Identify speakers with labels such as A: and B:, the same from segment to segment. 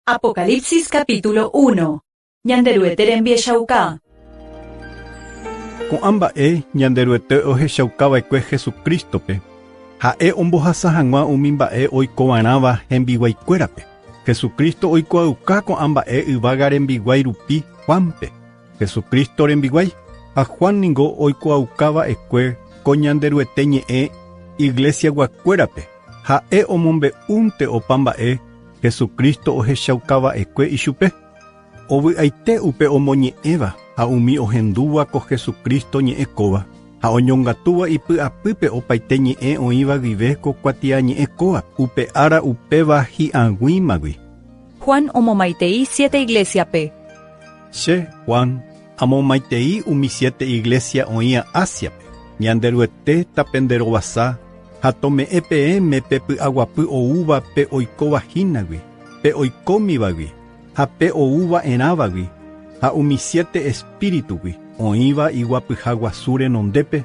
A: Apocalipsis capítulo 1. Ñanderuete rembiechauka.
B: Ko'ãmba'e ñanderuete ohechaukávaikue Jesucrístope. Ha'e ombohasa hag̃ua umi mba'e oikova'erãva hembiguaikuérape. Jesucristo oikuaauka ko'ãmba'e yvága rembiguái rupi Juanpe. Jesucristo rembiguái. Ha Juan ningo oikuaukava'ekue ko ñanderuete ñe'ẽ iglesia guakuérape. Ha'e omombe'únte opa mba'e Jesucristo ohechaukava'ekue ichupe. Ovy'aite upe omoñe'ẽva ha umi ohendúva ko Jesucristo ñe'ẽkóva ha oñongatúva ipy'apýpe opaite ñe'ẽ oĩva guive ko kuatia ñe'ẽkóva upe ára upéva hi'ag̃uímagui.
A: Juan omomaitei 7 iglesiape.
B: Che Juan amomaitei umi 7 iglesia oĩa Asiape. Ñanderuete tapenderovasa ha tome'ẽpeẽ pe py'aguapy oúva pe oikovahínagui, pe oikómivagui, ha pe oúva erãvagui, ha umi 7 espíritugui oĩva iguapyha guasu renondépe,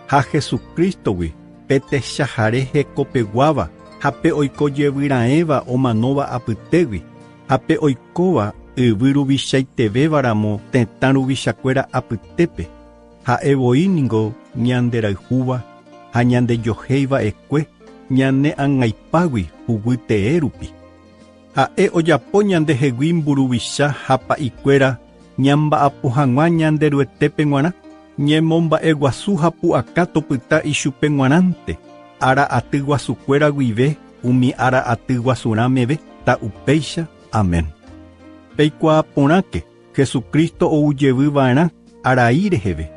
B: ha Jesucrístogui pe techahare hekopeguáva, ha pe oikojevyra'ẽva omanóva apytégui, ha pe oikóva yvy ruvichaitevévaramo tetã ruvichakuéra apytépe, ha'evoi ningo ñanderayhúva ha ñandejohéiva'ekue ñane'ãngãipágui huguyte'ẽ rupi. Ha'e ojapo ñandehegui mburuvicha ha pa'ikuéra ñamba'apo hag̃ua ñanderuetépe g̃uarã, ñemomba'eguasu ha pu'aka topyta ichupe g̃uarãnte, ára aty guasukuéra guive umi ára aty guasurãmeve ta upéicha. Amén. Peikuaa porãke Jesucristo oujevýva'erã arai reheve,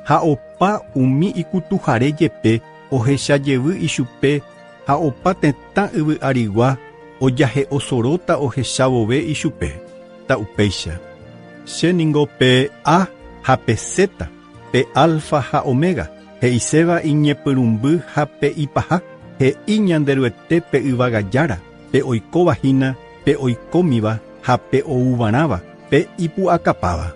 B: ha opa umi ikutuhare jepe ohechajevy ichupe, ha opa tetã yvy'arigua ojahe osoróta ohechavove ichupe ta upéicha. Che ningo pe A ha pe Z, pe alfa ha omega, he'iséva iñepyrũmby ha pe ipaha, he'i ñanderuete pe yvagajára, pe oikovahína, pe oikómiva ha pe ouvarãva, pe ipu'akapáva.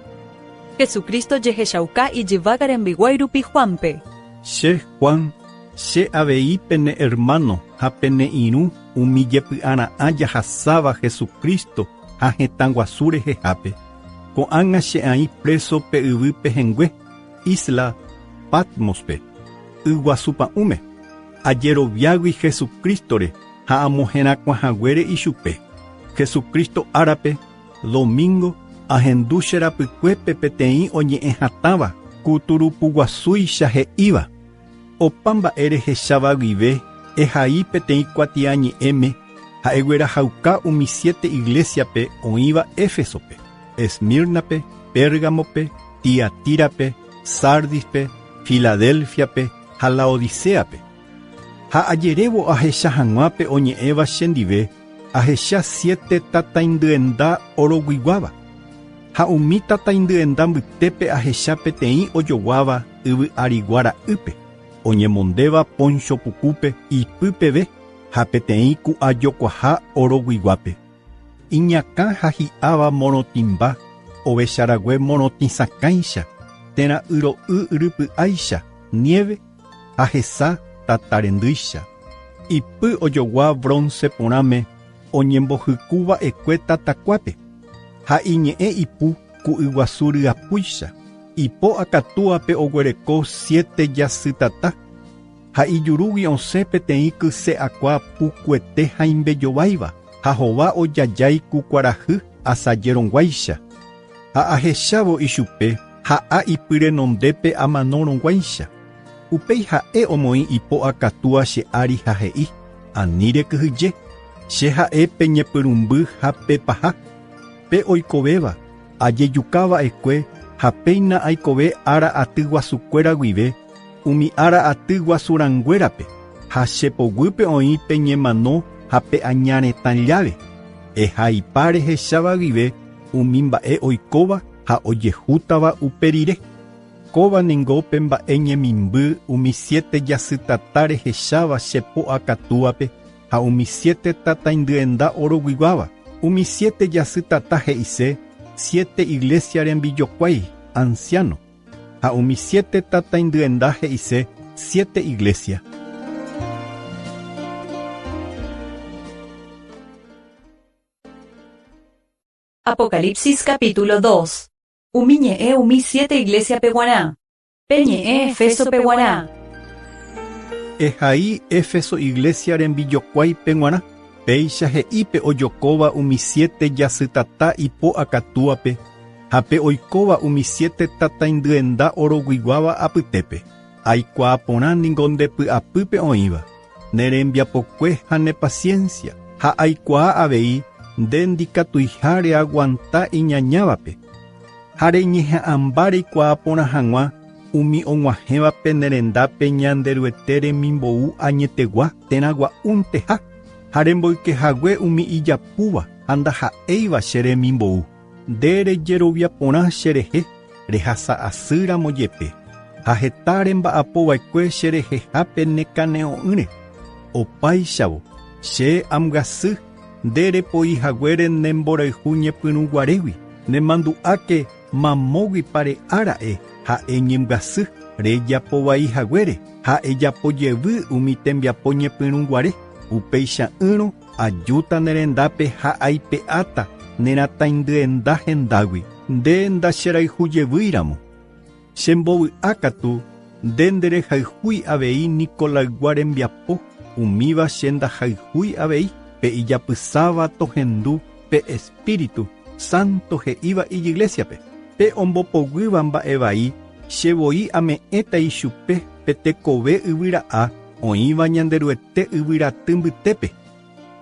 A: Jesucristo jehechauka ijyvága rembiguái rupi Juanpe.
B: Che Juan, che avei pene hermano ha pene irũ umi jepy'ara'ã jahasáva Jesucristo ha hetãguasu rehehápe. Ko'ág̃a che ai preso pe yvy pehengue, isla Patmospe, yguasupa'ũme. Ajeroviágui Jesucrístore ha amohẽrakuãhaguére ichupe. Jesucristo árape, domingo, ahendu cherapykuépe peteĩ oñe'ẽ hatãva, kuturupuguasúicha he'íva. Opa mba'e rehecháva guive ehai peteĩ kuatia ñe'ẽme ha'eguerahauka umi 7 iglesiape oĩva Éfesope, Esmirnape, Pérgamope, Tiatírape, Sardispe, Filadelfiape ha Laodiceape. Ha ajerévo ahecha hag̃uápe oñe'ẽva chendive ahecha 7 tataindyenda oroguiguáva. Ha umi tataindyenda mbytépe ahecha peteĩ ojoguáva yvy'ariguara'ýpe, oñemondéva Poncho Pukúpe ipypeve ha peteĩ ku'ajokuaaha oroguiguápe. Iñakã ha hi'áva morotĩmba ovecharague morotĩsakãicha, térã yro'y rypy'áicha, nieve ha hesa tatarendýicha. Ipy ojogua bronce porãme oñembohykuva'ekue tatakuápe, ha iñe'ẽ ipu ku yguasu ryapúicha. Ipo akatúvape oguereko 7 jasy tata, ha ijurúgui osẽ peteĩ kyse'akua pukuete ha imbejováiva, ha hova ojajái ku kuarahy asajerõguáicha. Ha ahechávo ichupe ha'a ipy renondépe amanorõguáicha. Upéi ha'e omoĩ ipo akatúva che ári ha he'i: ani rekyhyje, che ha'e peñepyrũmby ha pepaha. Pe oikovéva ajejukava'ekue ha péina aikove ára aty guasukuéra guive umi ára aty guasuranguérape, ha chepoguýpe oĩ peñemano ha pe añaretã llave. Ehaipa rehecháva guive umi mba'e oikóva ha ojehútava uperire. Kóva ningo pe mba'e ñemimby umi 7 jasy tata rehecháva chepo'akatúvape ha umi 7 tataindyenda oroguiguáva. Umi 7 jasy tata he'ise 7 iglesia rembijokuái anciano, ha umi 7 tataindyenda he'ise 7 iglesia.
A: Apocalipsis capítulo 2. Umiñe umi 7 iglesia peguaná. Peñe Efeso peguaná.
B: Ejaí Éfeso iglesia rembillokuái peguaná. Péicha he'ípe ojokóva umi 7 jasytata ipo akatúape. Hape oikóva umi 7 tataindyenda oroguiguáva apytépe. Aikuaa porã ningo ndepy'apýpe oĩva. Nerembiapokue ha nepaciencia. Ha aikuaa avei nde ndikatuiha reaguanta iñañávape. Ha reñeha'ãmba reikuaa porã hag̃ua umi og̃uahẽvape nerendápe ñanderyete remimbou añetegua térã gua'únteha. Ha remboykehague umi ijapúva ha ndaha'éiva che remimbou. Nde rejerovia porã cherehe rehasa'asýramo jepe. Ha heta remba'apova'ekue cherehehápe nekane'õ'ỹre. Opáicharamo che amgasy nde repoihaguére nemborayhu ñepyrũguarégui. Nemandu'áke mamógui pare ára'e ha eñemgasy rejapovaihaguére ha ejapojevy umi tembiapo ñepyrũguare. Upeicha'ỹrõ ajúta nerendápe ha aipe'áta neratãindyenda hendágui. Nde ndacherayhujevýramo. Chembovy'a katu nde nderehayhúi avei Nikolaygua rembiapo umíva che ndahayhúi avei pe ijapysáva tohendu pe Espíritu Santo he'íva iglesiape. Pe ombopoguýva mba'e chevoi ame'ẽta ichupe pe tekove yvyra'a oĩva ñanderyete yvyraty mbytépe.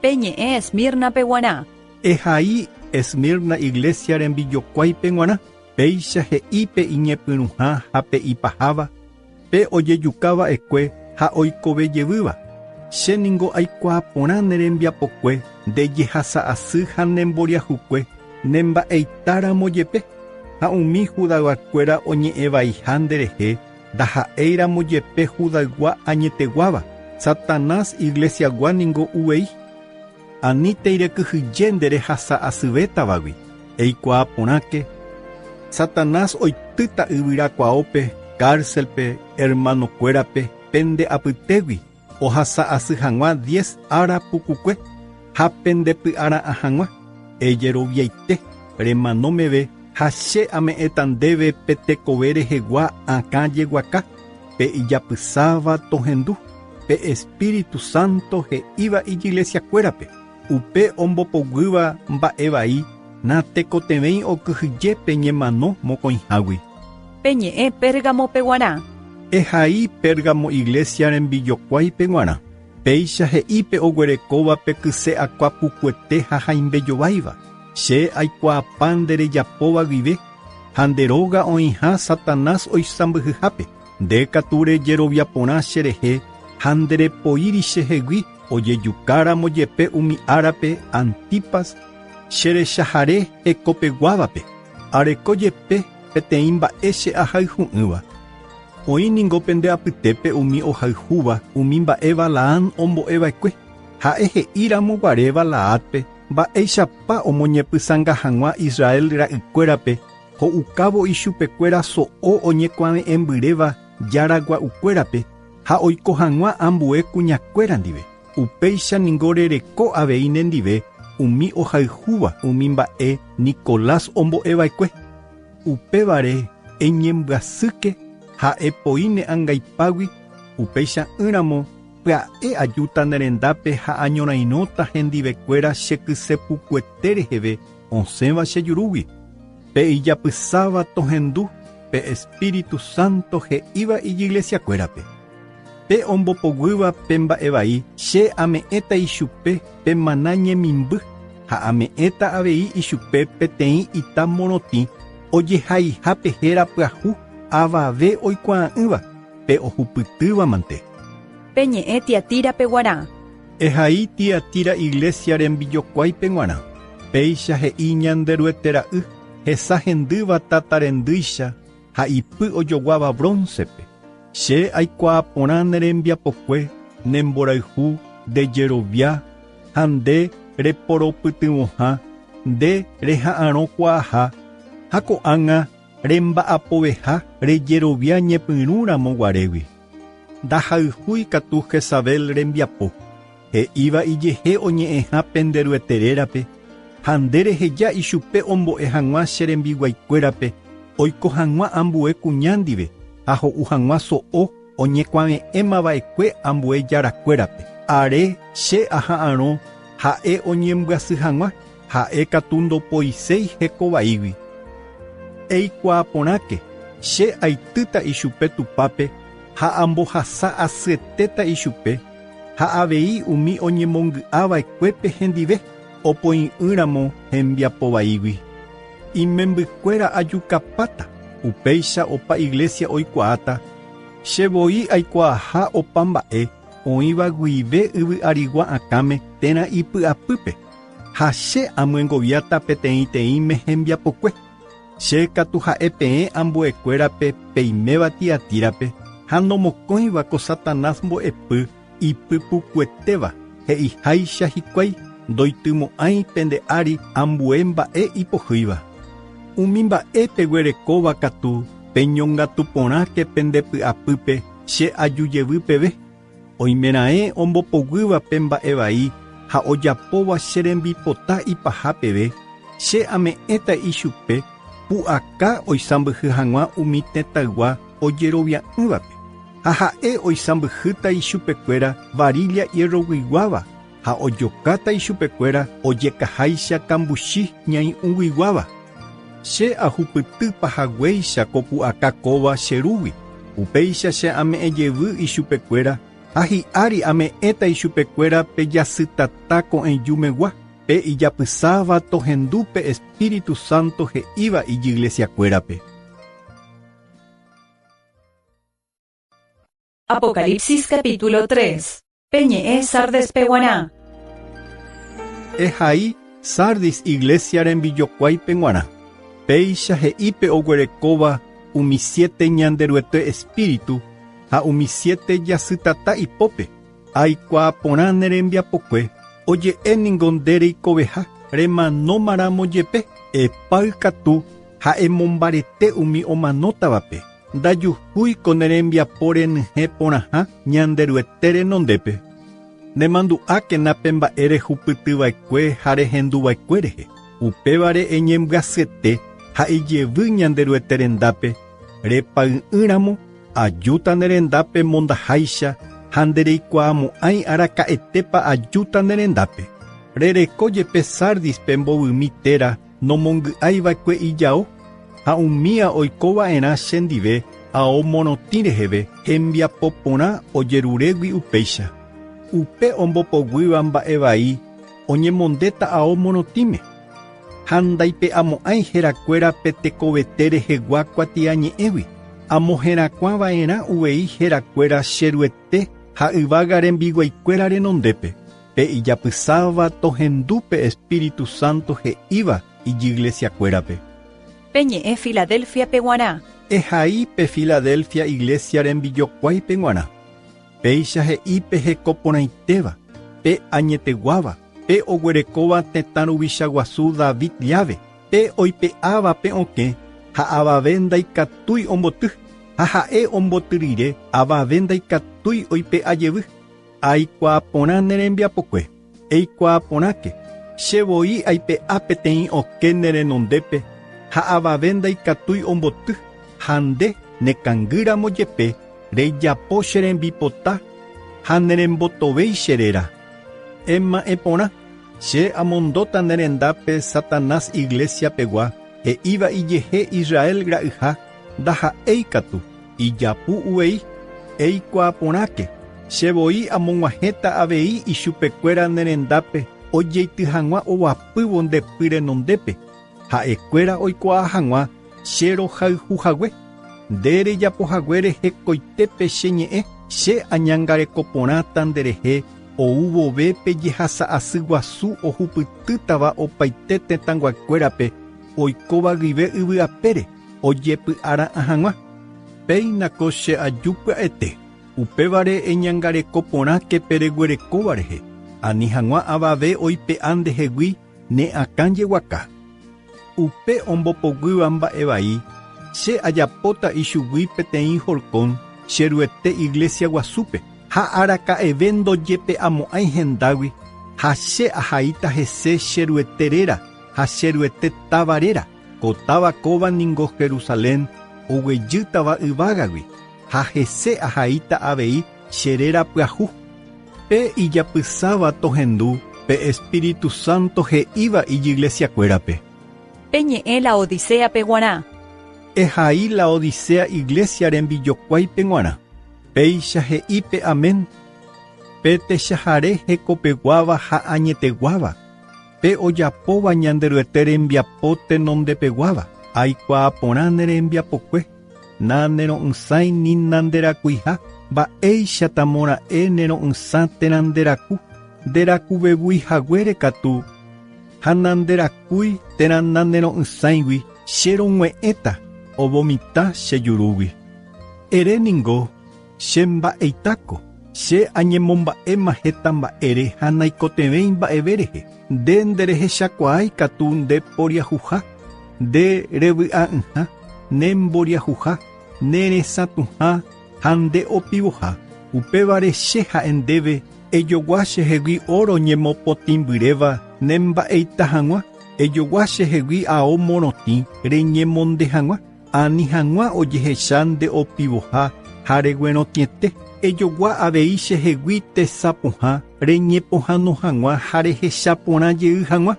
A: Peñe Esmirna peguaná.
B: Ejaí Esmirna iglesia rembillokuái peguaná. Péicha he'ípe iñepyrũha ha pe ipaháva. Pe ojejukáva ekue ha oikovejevýva. Che ningo aikuaa porã nerembiapokue ndejehasa'asy ha nemboriahukue nemba'eitáramo jepe. Ha umi Judayguakuéra oñe'ẽvaiha nderehe ndaha'éiramo jepe Judaygua añeteguáva. Satanás iglesiagua ningo uvei. Ani teirekyhyje nderehasa'asyvétavagui. Eikuaa porãke Satanás oitýta yvyrakuaópe, cárcelpe, hermanokuérape, pende apytégui. Ohasa'asy hag̃ua 10 ára pukukue. Ha pendepy'ara'ã hag̃ua. Ejeroviaite, remanómeve, ha che ame'ẽta ndéve pe tekove rehegua akã jeguaka, pe ijapysáva tohendu, pe Espíritu Santo he'íva iglesiakuérape. Upe ombopoguýva mba'e vai natekotevẽi okyhyje peñemano mokõihágui.
A: Peñe Pérgamo peguaná.
B: Ejaí Pérgamo iglesia rembillokuái peguaná. Péicha he'ípe oguerekóva pe kyse akuapukuete ha haimbejováiva. Che aikuaapa nderejapóva guive ha nderóga oĩha Satanás oisãmbyhyhápe. Nde katu rejerovia porã cherehe ha nderepoíri chehegui ojejukáramo jepe umi árape Antipas cherechahare ekopeguávape. Areko jepe peteĩ mba'e che ahayhu'ỹva. Oĩ ningo pende apytépe umi ohayhúva umi mba'e Balaam ombo'eva'ekue. Ha'e he'íramo guare Balaátpe mba'éichapa omoñepysãnga hag̃ua Israel ra'ykuérape ho'ukávo ichupekuéra so'o oñekuaame'ẽmbyréva jaragua'ukuérape ha oiko hag̃ua ambue kuñakuéra ndive. Upéicha ningo rereko avei nendive umi ohayhúva umi mba'e Nicolás ombo'eva'ekue. Upévare eñembyasýke ha epoíne angaipágui upeicha'ỹramo pya'e ajúta nerendápe ha añorairõta hendivekuéra chekysepukuete reheve osẽva chejurúgui. Pe ijapysáva tohendu pe Espíritu Santo he'íva iglesiakuérape. Pe ombopoguýva pe mba'e vai che ame'ẽta ichupe pe mana ñemimby ha ame'ẽta avei ichupe peteĩ ita morotĩ ojehaiha pe héra pyahu avave oikuaa'ỹva pe ohupytýva mante.
A: Peñe Tiatira peguaná.
B: Ejaí Tiatira iglesia rembillokuái peguaná. Péicha he'i ñanderuetera'y hesa hendýva tatarendýicha ha ipy ojoguáva broncepe. Che aikuaa porã nerembiapokue nemborayhu ndejerovia ha nde reporopytyvõha nde reha'ãrõ kuaaha ha ko'ág̃a remba'apoveha rejerovia ñepyrũramo guarégui. Ndahayhúi katu Jezabel rembiapo. He'íva ijehe oñe'ẽha penderueterérape Handereheja ichupe ombo'e hag̃ua che rembiguaikuérape, oiko hag̃ua ambue kuñándive, ha ho'u hag̃ua so'o oñekuaave'ẽmava'ekue ambue jarakuérape. Are che aha'ãrõ ha'e oñembyasy hag̃ua, ha'e katu ndopoiséi hekovaígui. Eikuaaporãke, che aitýta ichupe tupápe ha ambohasa asyetéta ichupe, ha avei umi oñemongy'ava'ekuépe hendive opoĩ'ỹramo hembiapovaígui. Imembykuéra ajukapáta, upéicha opa iglesia oikuaáta, chevoi aikuaaha opa mba'e oĩva guive yvy'arigua akãme térã ipy'apýpe, ha che amyengoviáta peteĩteĩme hembiapokue. Che katu ha'e peẽ ambuekuérape peiméva Tiatírape, ha nomokõiva ko Satanás mbo'epy ipypukuetéva he'iháicha hikuái ndoitymo'ãi pende ári ambue mba'e ipohýiva. Umi mba'e peguerekóva katu peñongatu porãke pendepy'apýpe che ajujevy peve. Oimeraẽ ombopoguýva pe mba'e vai ha ojapóva che rembipota ipaha peve, che ame'ẽta ichupe pu'aka oisãmbyhy hag̃ua umi tetãygua ojerovia'ỹvape. Ha ha'e oisãmbyhýta ichupekuéra varilla ierroguiguáva ha ojokáta ichupekuéra ojekaháicha kambuchi ñai'ũguiguáva. Che ahupyty pahaguéicha ko pu'aka kóva cherúgui, upéicha che ame'ẽjevy ichupekuéra ha hi'ári ame'ẽta ichupekuéra pe jasytata ko'ẽjumegua, pe ijapysáva tohendúpe Espíritu Santo he'íva iglesiakuérape.
A: Apocalipsis capítulo 3. Peñe'ẽ Sardes peguarã.
B: Ehai Sardis iglesia rembijokuái peguarã. Péicha he'ípe oguerekóva umi 7 ñanderuete espíritu ha umi 7 jasytata ipópe. Aikuaa porã ne rembiapokue oje'éningo nde reikoveha remanómaramo jepe epáy katu ha emombarete umi omanótavape. Ndajuhúiko ne rembiapo renyhẽ porãha ñanderuete renondépe. Nemandu'ákena pe mba'e rehupytyva'ekue ha rehenduva'ekue rehe. Upévare eñembyasete ha ijevy ñanderuete rendápe, repay'ỹramo ajúta ne rendápe mondaháicha ha ndereikuaamo'ãi araka'etépa ajúta ne rendápe. Rereko jepe Sardis pe mbovymi téra nomongy'áiva'ekue ijao, ha umíva oikova'erã chendive ao morotĩ reheve hembiapo porã ojerurégui upéicha. Upe ombopoguýva mba'e vai oñemondéta ao morotĩme. Ha ndaipe'amo'ãi herakuéra pe tekovete rehegua kuatiañe'ẽgui. Amoherakuãva'erã uvei herakuéra cheruete ha yvága rembiguaikuéra renondépe, pe ijapysáva tohendúpe Espíritu Santo he'íva iglesiakuérape.
A: Peñe'ẽ Filadelfia peguarã.
B: Ehai pe Filadelfia iglesia rembijokuái peguarã. Péicha he'ípe hekoporãitéva, pe añeteguáva, pe oguerekóva tetã ruvichaguasu David llave, pe oipe'áva pe okẽ ha avave ndaikatúi omboty, ha ha'e omboty rire avave ndaikatúi oipe'ajevy. Aikuaa porã ne rembiapokue, eikuaa porãke, chevoi aipe'a peteĩ oke ne renondépe ha avave ndaikatúi omboty, ha nde nekangýramo jepe rejapo che rembipota ha nerembotovéi cheréra. Ema'ẽ porã, che amondóta ne rendápe Satanás iglesia pegua he'íva ijehe Israel ra'yha ndaha'éi katu ijapu uvei. Eikuaa porãke, chevoi amog̃uahẽta avei ichupekuéra ne rendápe ojeity hag̃ua oguapývo ndepy renondépe, ha'ekuéra oikuaa hag̃ua che rohayhuhague. Nde rejapohague rehekoitépe che ñe'ẽ, che añangareko porãta nderehe ou vovépe jehasa asy guasu ohupytýtava opaite tetãnguakuérape oikóva guive yvy'apére ojepy'arã hag̃ua. Péinako che ajupy'aete, upévare eñangareko porãke pe reguerekóva rehe, ani hag̃ua avave oipe'a ndehegui ne akã jeguaka. Upe ombopoguýva mba'e vai, che ajapóta ichugui peteĩ Holcón cheruete iglesia guasúpe, ha araka'eve ndojepe'amo'ãi hendágui, ha che ahaíta hese cherueteréra ha cheruete tavarera, kotava kova ningo Jerusalén, oguejýtava yvágagui, ha hese ahaíta avei cherera pyahu. Pe ijapysáva tohendu, pe Espíritu Santo he'íva iglesiakuérape.
A: Peñe'ẽ la Odisea peguara.
B: Ehai la Odisea iglesia rembijokuáipe g̃uarã. Péicha he'ípe amén. Pe techahare hekopeguáva ha añeteguáva. Pe ojapóva ñanderyete rembiapo tenondepeguáva. Aikuaa porã ne rembiapokue. Na nero'ysãi ni nanderakuiha. Mba'éichata mora'e nero'ysã teranderaku. Nderakuvevúihaguére katu. Ha nanderakúi terana nero'ysãigui. Cherogue'ẽta ovomita chejurúgui. Ere ningo che mba'eitáko. Che añemomba'éma heta mba'ére ha naikotevẽi mba'evérehe. Nde nderehechakuaái katu nde poriahuha. Nde revy'a'ỹha. Ne mboriahuha. Ne resãtuha. Ha nde opivoha. Upévare che ha'e ndéve ejogua chehegui oro ñemopotĩmbyréva ne mba'eita hag̃ua. Ejogua chehegui ao morotĩ reñemonde hag̃ua. Ani hag̃ua ojehecha nde opivoha ha reguerotĩete. Ejogua avei chehegui tesapoha reñepohãno hag̃ua ha rehecha porã jey hag̃ua.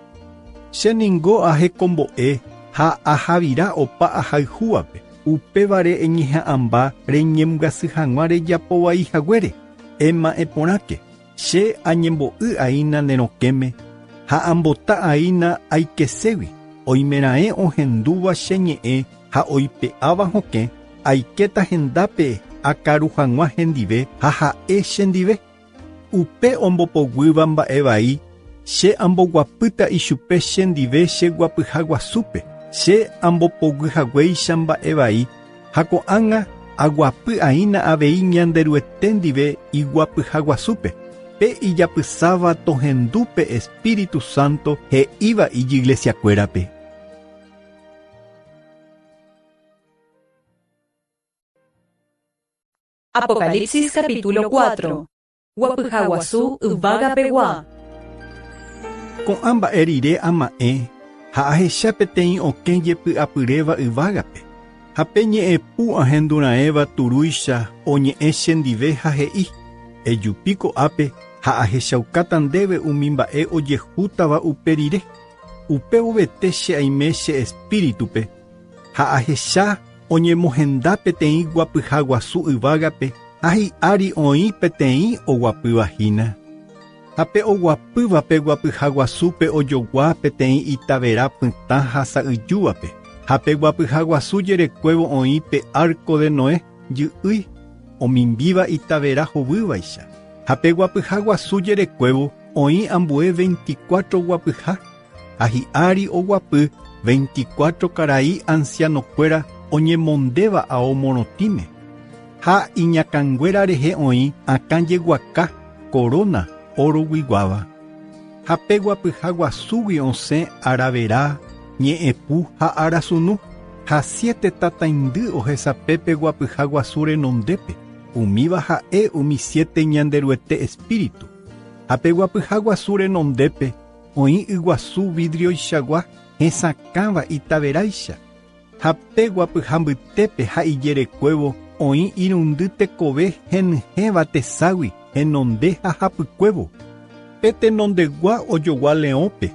B: Cheningo ahekombo'e ha ahavira opa ahayhúvape. Upévare eñeha'ãmba reñembyasy hag̃ua rejapovaihaguére. Ema'ẽporãke. Che añembo'y'aína nerokẽme ha ambota'aína aikeségui. Oimeraẽ ohendúva cheñe'ẽ ha oipe'áva hokẽ. Aikéta hendápe akaru hag̃ua hendive ha ha'e chendive. Upe ombopoguýva mba'e vai. Che amboguapýta ichupe chendive cheguapyha guasúpe. Che ambopoguýhaguéicha mba'e vai. Ha ko'ág̃a aguapy'aína avei ñanderyete ndive iguapyha guasúpe. Pe ijapysáva tohendúpe Espíritu Santo he'íva iglesiakuérape.
A: Apocalipsis capítulo 4. Guapyhaguasu yvágapegua.
B: Ko'ã mba'e rire ama'ẽ ha ahecha peteĩ okẽ jepy'apyréva yvágape. Ha peñe'ẽpu ahendurãéva turúicha oñe'ẽ chendive ha he'i. Ejupíko ápe ha ahechaukáta ndéve umi mba'e ojehútava upe rire. Upe ovete che aime che espíritupe. Ha ahecha oñemohenda peteĩ guapyhaguasu yvágape ha hi'ári oĩ peteĩ oguapyvahína. Ha pe oguapývape guapyhaguasúpe ojogua peteĩ itavera pytã ha sa'yjúvape. Ha pe guapyhaguasu jerekuévo oĩ pe arco de Noé jy'ýi omimbíva itavera hovývaicha. Ha pe guapyhaguasu jerekuévo oĩ ambue 24 guapyha. Ha hi'ári oguapy 24 karai ancianokuéra oñemondéva ao morotĩme. Ha iñakãnguéra rehe oĩ akãjeguaka corona oro guiguáva. Ha pe guapyhaguasúgui osẽ aravera, ñe'ẽpu ha arasunu. Ha 7 tataindy ohesapépe guapyhaguasu renondépe. Umíva ha'e umi 7 ñanderyete espíritu. Ha pe guapyhaguasu renondépe oĩ yguasu vidrioichagua hesakãva itaveráicha. Ha pe guapyhambytépe ha ijerekuévo oĩ irundy tekove henyhẽva teságui henonde ha hapykuévo. Pe tenondegua ojogua leõpe.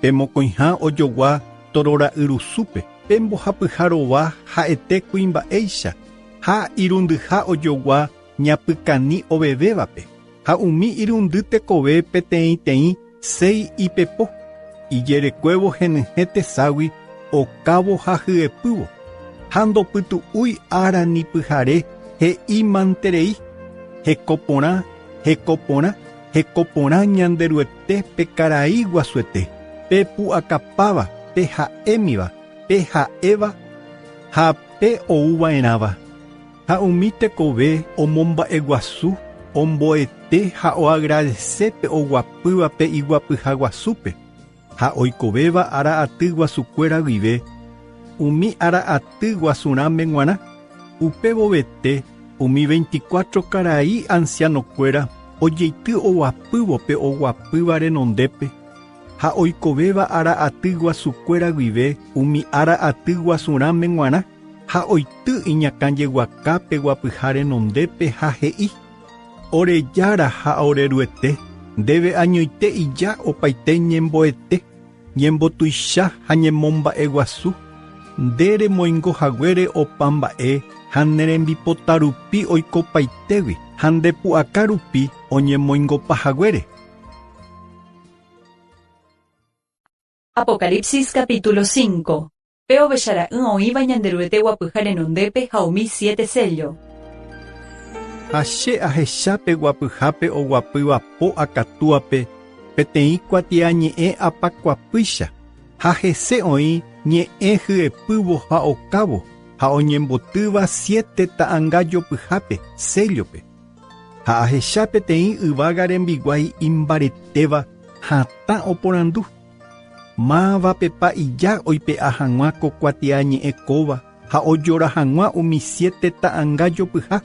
B: Pe mokõiha ojogua torora'yrusúpe. Pe mbohapyha rova ha'ete kuimba'éicha. Ha irundyha ojogua ñapykani ovevévape. Ha umi irundy tekove peteĩteĩ 6 ipepo. Ijerekuévo henyhẽ teságui okávo ha hyepývo. Ha ndopytu'úi ára nipyhare he'ímanterei. Hekoporã, hekoporã, hekoporã ñanderyete pe karai guasuete. Pe pu'akapáva, pe ha'émiva, pe ha'éva, ha pe ouva'erãva. Ha umi tekove omomba'eguasu, omboete ha oagradecépe oguapývape iguapyhaguasúpe. Ha oikovéva ara'aty guasukuéra guive. Umi ara'aty guasurãme g̃uarã. Upe vovete umi 24 karai ancianokuéra ojeity oguapývope oguapýva renondépe. ha oikovéva ara aty guasukuéra guive umi ara aty guasurãme g̃uarã ha oity iñakãjeguakápe guapyha renondépe ha he'i orejára ha oreruete ndéve añoite ija opaite ñemboete ñembotuicha ha ñemomba'e guasu nde remoingohaguére opa mba'e ha nerembipota rupi oikopaitegui ha ndepu'aka rupi oñemoingopahaguére.
A: Apocalipsis capítulo 5. Pe ovechara'ỹ oĩva ñanderuete guapyha renondépe ha umi 7 sello.
B: Ha che ahechápe guapyhápe oguapýva po akatúape peteĩ kuatia ñe'ẽ apakuapýicha ha hese oĩ ñe'ẽ hyepývo ha okávo ha oñembotýva 7 ta'ãnga jopyhápe sellope ha ahecha peteĩ yvága rembiguái imbaretéva hatã oporandu mávapepa ija oipe'a hag̃ua ko kuatia ñe'ẽ kóva ha ojora hag̃ua umi 7 ta'ãnga jopyha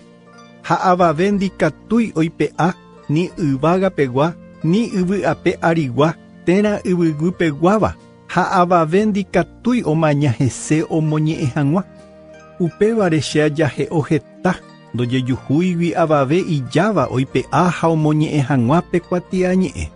B: ha avave ndikatúi oipe'a ni yvágapegua ni yvy'ape arigua térã yvyguýpeguáva ha avave ndikatúi omaña hese omoñe'ẽ hag̃ua upévare che ajahe'o heta ndojejuhúigui avave ijáva oipe'a ha omoñe'ẽ hag̃uápe kuatia ñe'ẽ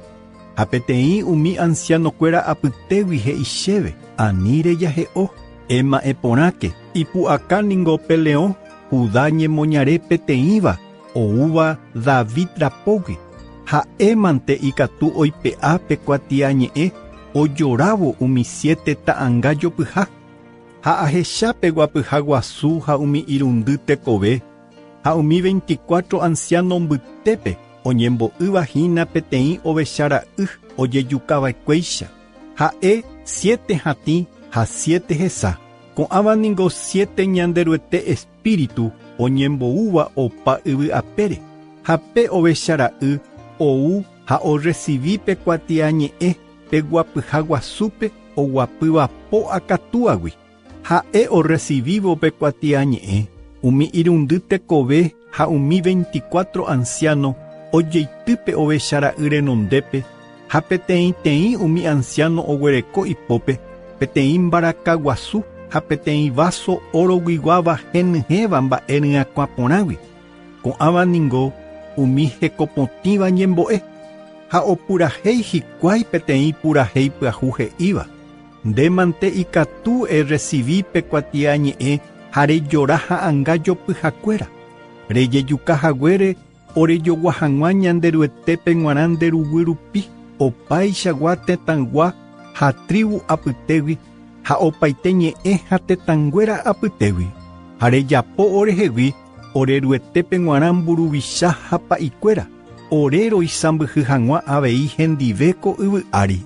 B: ha peteĩ umi ancianokuéra apytégui he'i chéve ani rejahe'o ema'ẽ porãke ipu'aka ningo Peleón Judá ñemoñare peteĩva oúva David rapógui ha émante ikatu oipe'ápe kuatia ñe'ẽ ojorávo umi 7 ta'ãnga jopyha ha ahechápe guapyha guasu ha umi irundy tekove ha umi 24 anciano mbytépe oñembo'yvahína peteĩ ovechara'y ojejukava'ekuéicha ha'e 7 hatĩ ha 7 hesa ko'ãva ningo 7 ñanderuete espíritu oñemboúva opa yvy'apére ha pe ovechara'y ou ha orecivípe kuatia ñe'ẽ pe guapyha guasúpe oguapýva po akatúagui ha'e orecivívo pe kuatia ñe'ẽ umi irundy tekove ha umi 24 anciano ojeitýpe ovechara'y renondépe ha peteĩ umi anciano oguereko ipópe peteĩ mbaraka guasu ha peteĩ vaso oroguiguáva henyhẽva mba'e ryakuã porãgui ko'ãva ningo umi hekopotĩva ñembo'e ha opurahéi hikuái peteĩ purahéi pyahu he'íva ndémante ikatu recivípe kuatia ñe'ẽ ha rejora ha'ãnga jopyhakuéra rejejukahaguére orejoguá hag̃ua ñanderuetépe g̃uarã nderugui rupi opaichagua tetãgua ha tribu apytégui ha opaite ñe'ẽ ha tetãnguéra apytégui ha rejapo orehegui oreruetépe g̃uarã mburuvicha ha pa'ikuéra ore roisãmbyhy hag̃ua avei hendivéko yvy'ári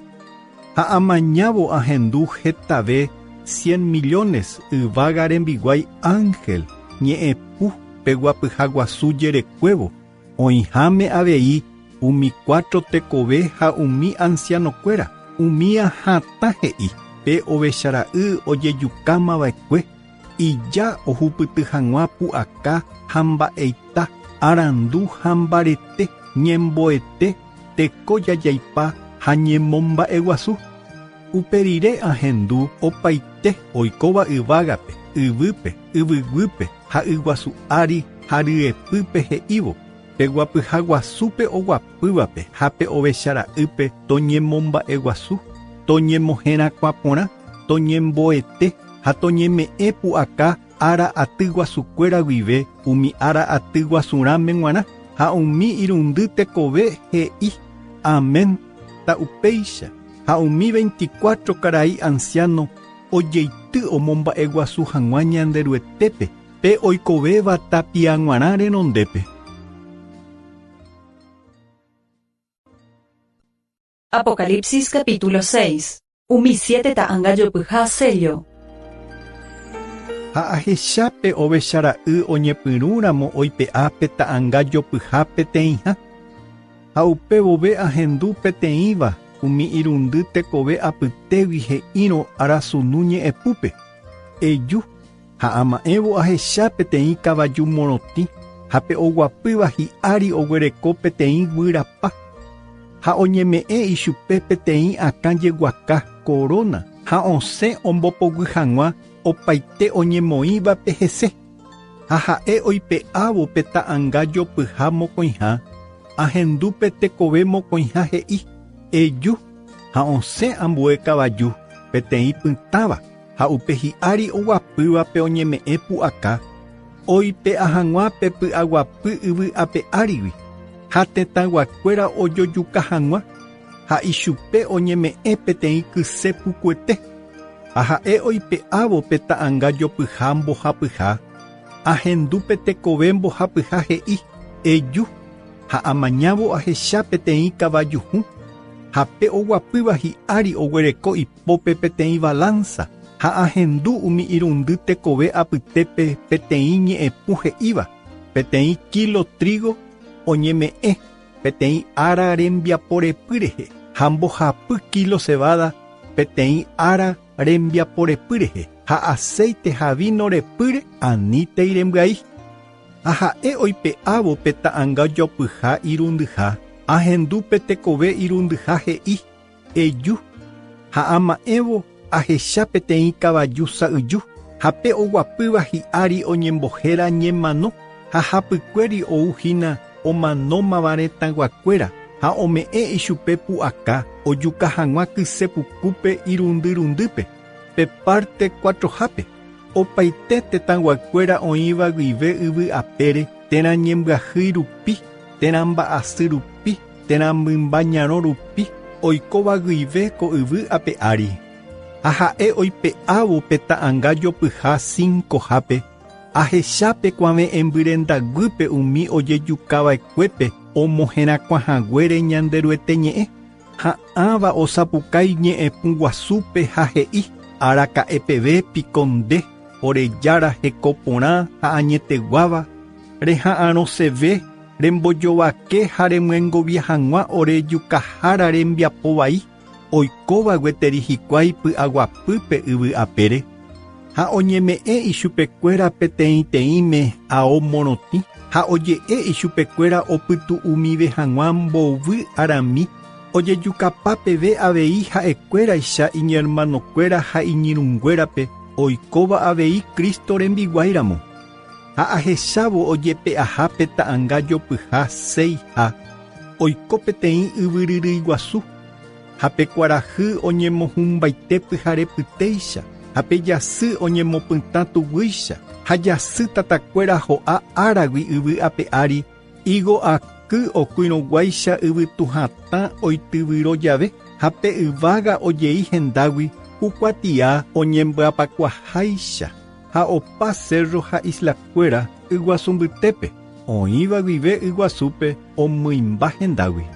B: ha amañávo ahendu hetave 100 millones yvága rembiguái ángel ñe'ẽpu pe guapyha guasu jerekuévo oĩháme avei umi 4 tekove ha umi ancianokuéra umi ahãtã he'i pe ovechara'y ojejukámava'ekue ija ohupyty hag̃ua pu'aka ha mba'eita arandu ha mbarete ñemboete teko jajaipa ha ñemomba'e guasu uperire ahendu opaite oikóva yvágape yvýpe yvyguýpe ha yguasu ári ha ryepýpe he'ívo pe guapyha guasúpe oguapývape ha pe ovechara'ýpe toñemomba'e guasu toñemohẽrakua porã toñemboete ha toñeme'ẽ pu'aka ara aty guasukuéra guive umi ara aty guasurãme g̃uarã ha umi irundy tekove he'i amén ta upéicha ha umi 24 karai anciano ojeity omomba'e guasu hag̃ua ñanderuetépe pe oikovéva tapia g̃uarã renondépe.
A: Apocalipsis capítulo 6. Umi 7 ta'ãnga jopyha sello.
B: Ha ahechápe ovechara'y oñepyrũramo oipe'a pe ta'ãnga jopyha peteĩha ha upe vove ahendu peteĩva umi irundy tekove apytégui he'írõ arasunu ñe'ẽpúpe eju ha ama'ẽvo ahecha peteĩ kavaju morotĩ ha pe oguapýva hi'ári oguereko peteĩ guyrapa ha oñeme'ẽ ichupe peteĩ akã jeguaka Corona ha osẽ ombopoguy hag̃ua opaite oñemoĩvape hese. Ha ha'e oipe'ávo pe ta'ãnga jopyha mokõiha, ahendúpe tekove mokõiha he'i, eju ha osẽ ambue kavaju peteĩ pytãva, ha upe hi'ári oguapývape oñeme'ẽ pu'aka, oipe'a hag̃ua pe py'aguapy yvy ape árigui, ha tetãguakuéra ojojuka hag̃ua, ha ichupe oñeme'ẽ peteĩ kyse pukuete, ha ha'e oipe'ávo pe ta'ãnga jopyha mbohapyha, ahendúpe tekove mbohapyha he'i, eju ha amañávo ahecha peteĩ kavajuhu, ha pe oguapýva hi'ári oguereko ipópe peteĩ balanza, ha ahendu umi irundy tekove apytépe peteĩ ñe'ẽpu he'íva, peteĩ kilo trigo oñeme'ẽ, peteĩ ára rembiaporepy rehe, ha mbohapy kilo cebada peteĩ ára rembiaporepy rehe, ha aceite ha vino repýre aníte irembyai. Ha ha'e oipe'ávo pe ta'ãnga jopyha irundyha, ahendúpe tekove irundyha he'i, eju ha ama'ẽvo ahecha peteĩ kavaju sa'yju, ha pe oguapýva hi'ári oñembohéra ñemano, ha hapykuéri ouhína omanómava retãguakuéra, ha ome'ẽ ichupe pu'aka ojuka hag̃ua kysepukúpe irundyrundýpe, pe parte cuatrohápe. Opaite tetãguakuéra oĩva guive yvy apére, térã ñembyahýi rupi, térã mba'asy rupi, térã mymba ñarõ rupi, oikóva guive ko yvy ape ári. Ha ha'e oipe'ávo pe ta'ãnga jopyha 5hápe, ahechápe kuãve embyrendagýpe umi ojejukava'ekuépe omoherakuãhaguére ñande ryete ñe'ẽ, ha ãva osapukái ñe'ẽpũ guasúpe ha he'i, araka'epeve pikonde, orejára hekoporã ha añeteguáva, reha'ãrõ seve, rembojovake ha remyengovia hag̃ua orejukahára rembiapo vai, oikóva gueteri hikuái py'aguapýpe yvy apére, ha oñeme'ẽ ichupekuéra peteĩteĩme ao morotĩ, ha oje'e ichupekuéra opytu'umive hag̃ua mbovy arami, ojejukapa peve avei ha'ekuéra icha iñermanokuéra ha iñirũnguérape oikóva avei Kristo rembiguáiramo. Ha ahechávo ojepe'aha pe ta'ãnga jopyha 6ha, oiko peteĩ yvyryrýi guasu, ha pe kuarahy oñemohũmbaite pyhare pytéicha, ha pe jasy oñemopytã tuguycha, ha jasy tatakuéra ho'a áragui yvy ape ári, higo aky okyrõguáicha yvytu hatã oityvyro jave, ha pe yvága ojei hendágui kukuatia oñembyapakuaháicha, ha opa Cerro ha Islakuéra yguasumbytépe, oĩva guive yguasúpe omymba hendágui,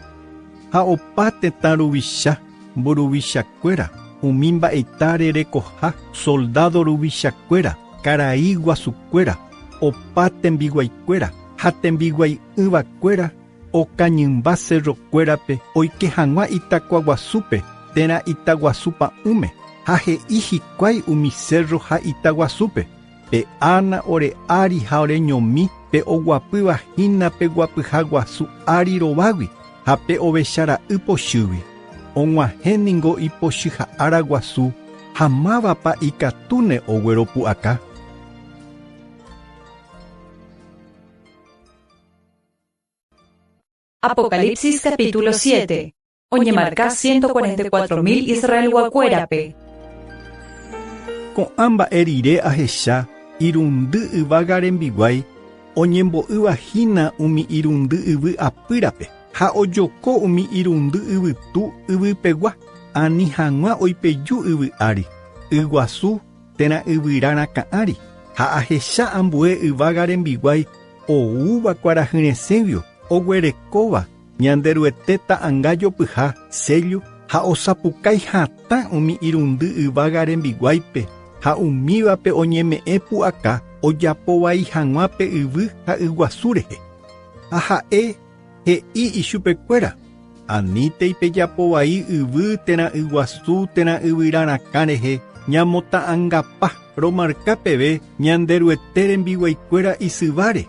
B: ha opa tetã ruvicha mburuvichakuéra, umi mba'eita rerekoha soldado ruvichakuéra, karai guasukuéra, opa tembiguaikuéra, ha tembiguai yvakuéra okañymba cerrokuérape oike hag̃ua Itakuaguasúpe, térã Itaguasúpa ume, ha he'i hikuái umi cerro ha Itaguasúpe, pe ána ore ári ha oreñomi pe oguapyvahína pe guapyha guasu ári rovágui, ha pe ovechara'y pochýgui, og̃uahẽniko ipochy ha ára guasu, ha mávapa ikatúne ogueropu'aka.
A: Apocalipsis capítulo 7. Oñemarca 144.000 Israel guakuérape.
B: Ko'ã mba'e ahecha irundy yvága rembiguái oñembo'yvahína umi irundy yvy apýrape, ha ojoko umi irundy yvytu yvypegua, ani hag̃ua oipeju yvy ári, yguasu térã yvyrãrã ka'ãri, ha ahecha ambue yvága rembiguái oúva kuarahyrẽsẽvio, oguerekóva ñande ryete ta'ãnga jopyha sello, ha osapukái hatã umi irundy yvága rembiguáipe, ha umívape oñeme'ẽ pu'aka ojapovai hag̃uápe yvy ha yguasu rehe. Ha ha'e he'i ichupekuéra, aníte ipejapovai yvy térã yguasu térã yvyrarakã rehe ñamota'ãngapa romarka peve ñande ryete rembiguaikuéra isyváre.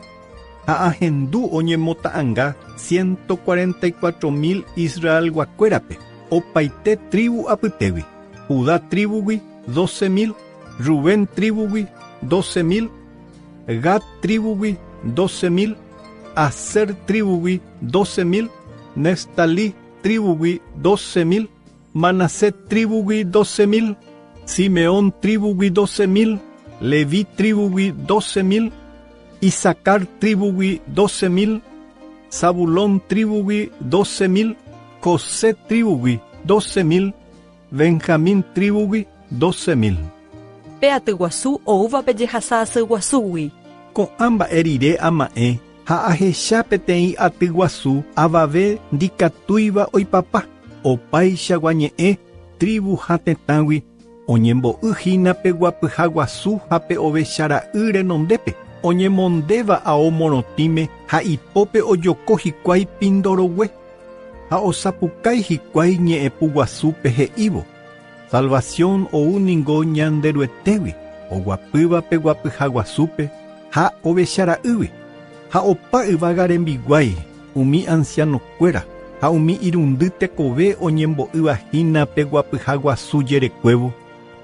B: ha ahendu oñemota'ãnga 144.000 Israel guakuérape, opaite tribu apytégui. Judá tribugui 12.000, Rubén tribugui 12.000, Gad tribugui 12.000, Aser tribugui 12.000, Neftalí tribugui 12.000, Manasé tribugui 12.000, Simeón tribugui 12.000, Leví tribugui 12.000, Isaacar tribugui 12.000, Zabulón tribugui 12.000, José tribugui 12.000, Benjamín tribugui 12.000.
A: Peaty guasu ouvape jehasa asy guasúgui.
B: Ko'ãmba erire ama'ẽ ha ahecha peteĩ aty guasu avave ndikatúiva oipapa. Opaichagua ñe'ẽ tribu ha tetãgui oñembo'yhína pe guapyha guasu ha pe ovechara'y renondépe. Oñemondéva ao morotĩme ha ipópe ojoko hikuái pindorogue. Ha osapukái hikuái ñe'ẽpu guasúpe he'ívo. Salvación ouningo ñanderuetégui, oguapýva pe guapyha guasúpe ha ovechara'ýgui. Ha opa yvága rembiguái umi ancianokuéra ha umi irundy tekove oñembo'yvahína pe guapyha guasu jerekuévo.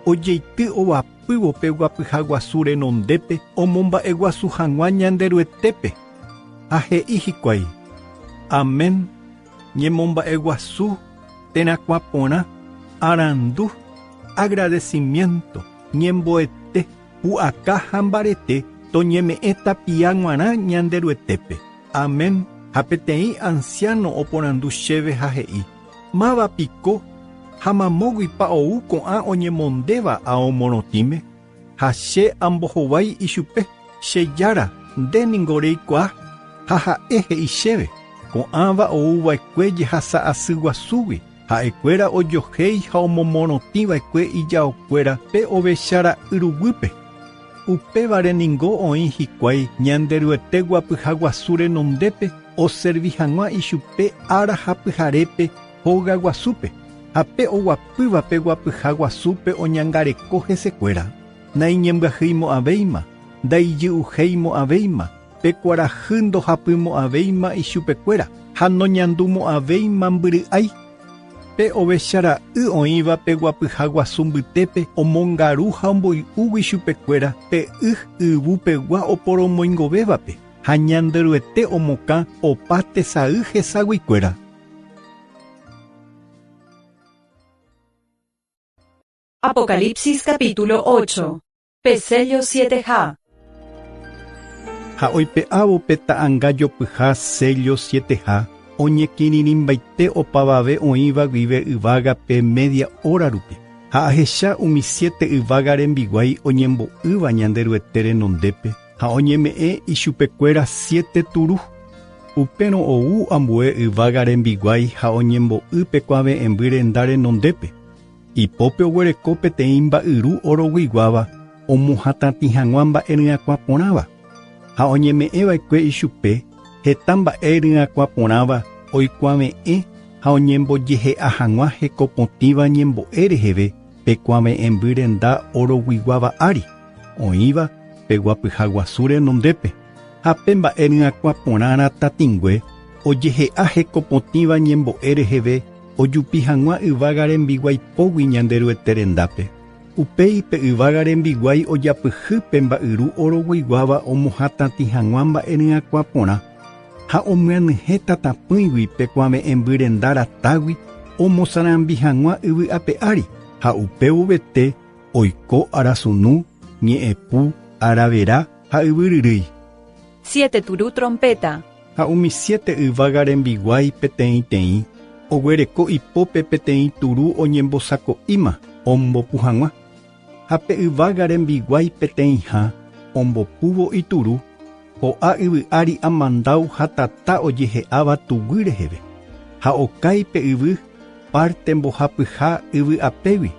B: Ojeity ovapývo pe guapyha guasu renondépe omomba'e guasu hag̃ua ñanderuetépe. Ha he'i hikuái: Amén. Ñemomba'e guasu térãkua porã, arandu, agradecimiento, ñemboete, pu'aka ha mbarete toñeme'ẽ tapia g̃uarã ñanderuetépe. Amén. Ha peteĩ anciano oporandu chéve ha he'i: Mávapiko ha mamóguipa ou ko'ã oñemondéva ao morotĩme. Ha che ambohovái ichupe: Chejára, ndéningo reikuaa. Ha ha'e he'i chéve: Ko'ãva ouva'ekue jehasa asy guasúgui. Ha'ekuéra ojohéi ha omomorotĩva'ekue ijaokuéra pe ovechara'yruguýpe. Upévare ningo oĩ hikuái ñanderuete guapyha guasu renondépe oservi hag̃ua ichupe ára ha pyharépe hóga guasúpe. Ha pe oguapýva pe guapyha guasúpe oñangareko hesekuéra. Naiñembyahýimo'ãvéima, ndaijy'uhéimo'ãvéima, pe kuarahy ndohapymo'ãvéima ichupekuéra ha noñandumo'ãvéima mbyry'ái. Pe ovechara'y oĩva pe guapyha guasu mbytépe omongaru ha omboy'úgui chupekuéra pe yvúpegua oporomoingovévape ha ñanderuete omokã opa tesay hesaguikuéra.
A: Apocalipsis capítulo 8. Pesello 7H.
B: Ha oipe'ávo pe ta'ãnga jopyha sello 7H oñekirirĩmbaite opavave oĩva guive yvága pe media hora rupi. Ha ahecha umi 7 yvága rembiguái oñembo'ýva ñanderuete renondépe ha oñeme'ẽ ichupekuéra 7 turu. Upérõ ou ambue yvága rembiguái ha oñembo'y pe kuãve'ẽmby renda renondépe. Ipópe oguereko peteĩ mba'yru oroguiguáva omohatãtĩ hag̃ua mba'e ryakuã porãva. Ha oñeme'ẽva'ekue ichupe heta mba'e ryakuã porãva oikuaave'ẽ ha oñembojehe'a hag̃ua hekopotĩva ñembo'e reheve pe kuãve'ẽmby renda oroguiguáva ári oĩva pe guapyha guasu renondépe. Ha pe mba'e ryakuã porãra tatingue ojehe'a hekopotĩva ñembo'e reheve ojupi hag̃ua yvága rembiguaipógui ñanderuete rendápe. Upéipe yvága rembiguái ojapyhy pe mba'yru oroguiguáva omohatãtĩ hag̃ua mba'e ryakuã porã ha omyanyhẽ tatapỹigui pe kuãve'ẽmby renda ratágui omosãrambi hag̃ua yvy'ápe ári ha upévovete oiko arasunu, ñe'ẽpu, aravera ha yvyryrýi.
A: 7 turu trompeta.
B: Ha umi 7 yvága rembiguái peteĩteĩ oguereko ipópe peteĩ turu oñembosako'íma ombopu hag̃ua. Ha pe yvága rembiguái peteĩha ombopúvo ituru ho'a yvy'ári amandau ha tata ojehe'áva tugui reheve. Ha okai pe yvy parte mbohapyha yvy'apégui.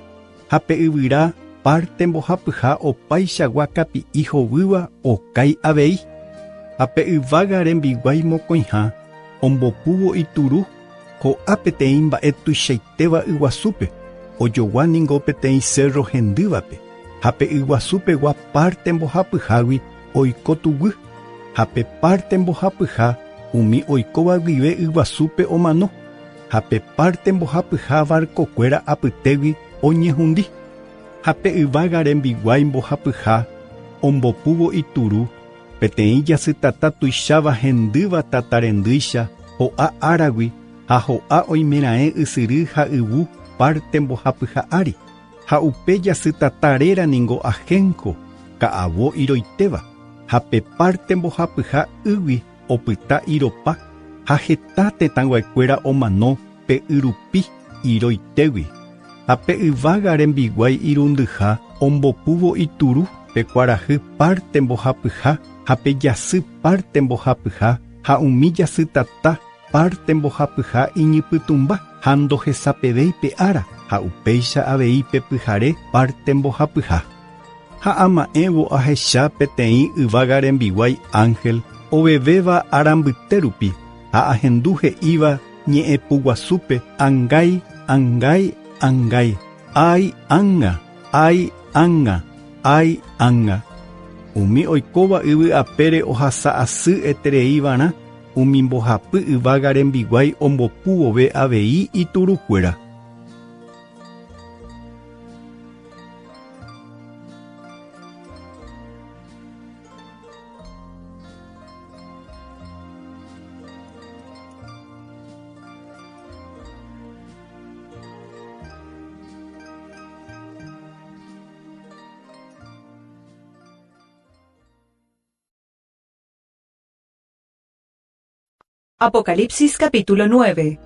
B: Ha pe yvyra parte mbohapyha opaichagua kapi'i hovýva okai avei. Ha pe yvága rembiguái mokõiha ombopúvo ituru ho'a peteĩ mba'e tuichaitéva yguasúpe ojogua ningo peteĩ cerro hendývape. Ha pe yguasúpegua parte mbohapyhágui oiko tugui. ha pe parte mbohapyha umi oikóva guive yvasúpe omano, ha pe parte mbohapyha barkokuéra apytégui oñehundi, ha pe yvága rembiguái mbohapyha ombopúvo ituru peteĩ jasytata tuicháva hendýva tatarendýicha ho'a áragui ha ho'a oimeraẽ ysyry ha yvu parte mbohapyha ári, ha upe jasytatarére ningo ahénko ka'avo iroitéva, ha pe parte mbohapyha ýgui opyta iropa ha heta tetãnguaikuéra omano pe yrupi iroitégui, ha pe yvága rembiguái irundyha ombopúvo ituru pe kuarahy parte mbohapyha ha pe jasy parte mbohapyha ha umi jasytata parte mbohapyha iñipytũmba ha ndohesapevéi pe ára ha upéicha avei pe pyhare parte mbohapyha. Ha ama'ẽvo ahecha peteĩ yvága rembiguái Ángel ovevéva arambytérupi ha ahendu he'íva ñe'ẽpuguasúpe ãngai, ãngai, ãngai, ai ãnga, ai ãnga, ai ãnga. Umi oikóva yvy apére ohasa asy etereívarã umi mbohapy yvága rembiguái ombopúvove avei iturukuéra.
A: Apocalipsis capítulo 9.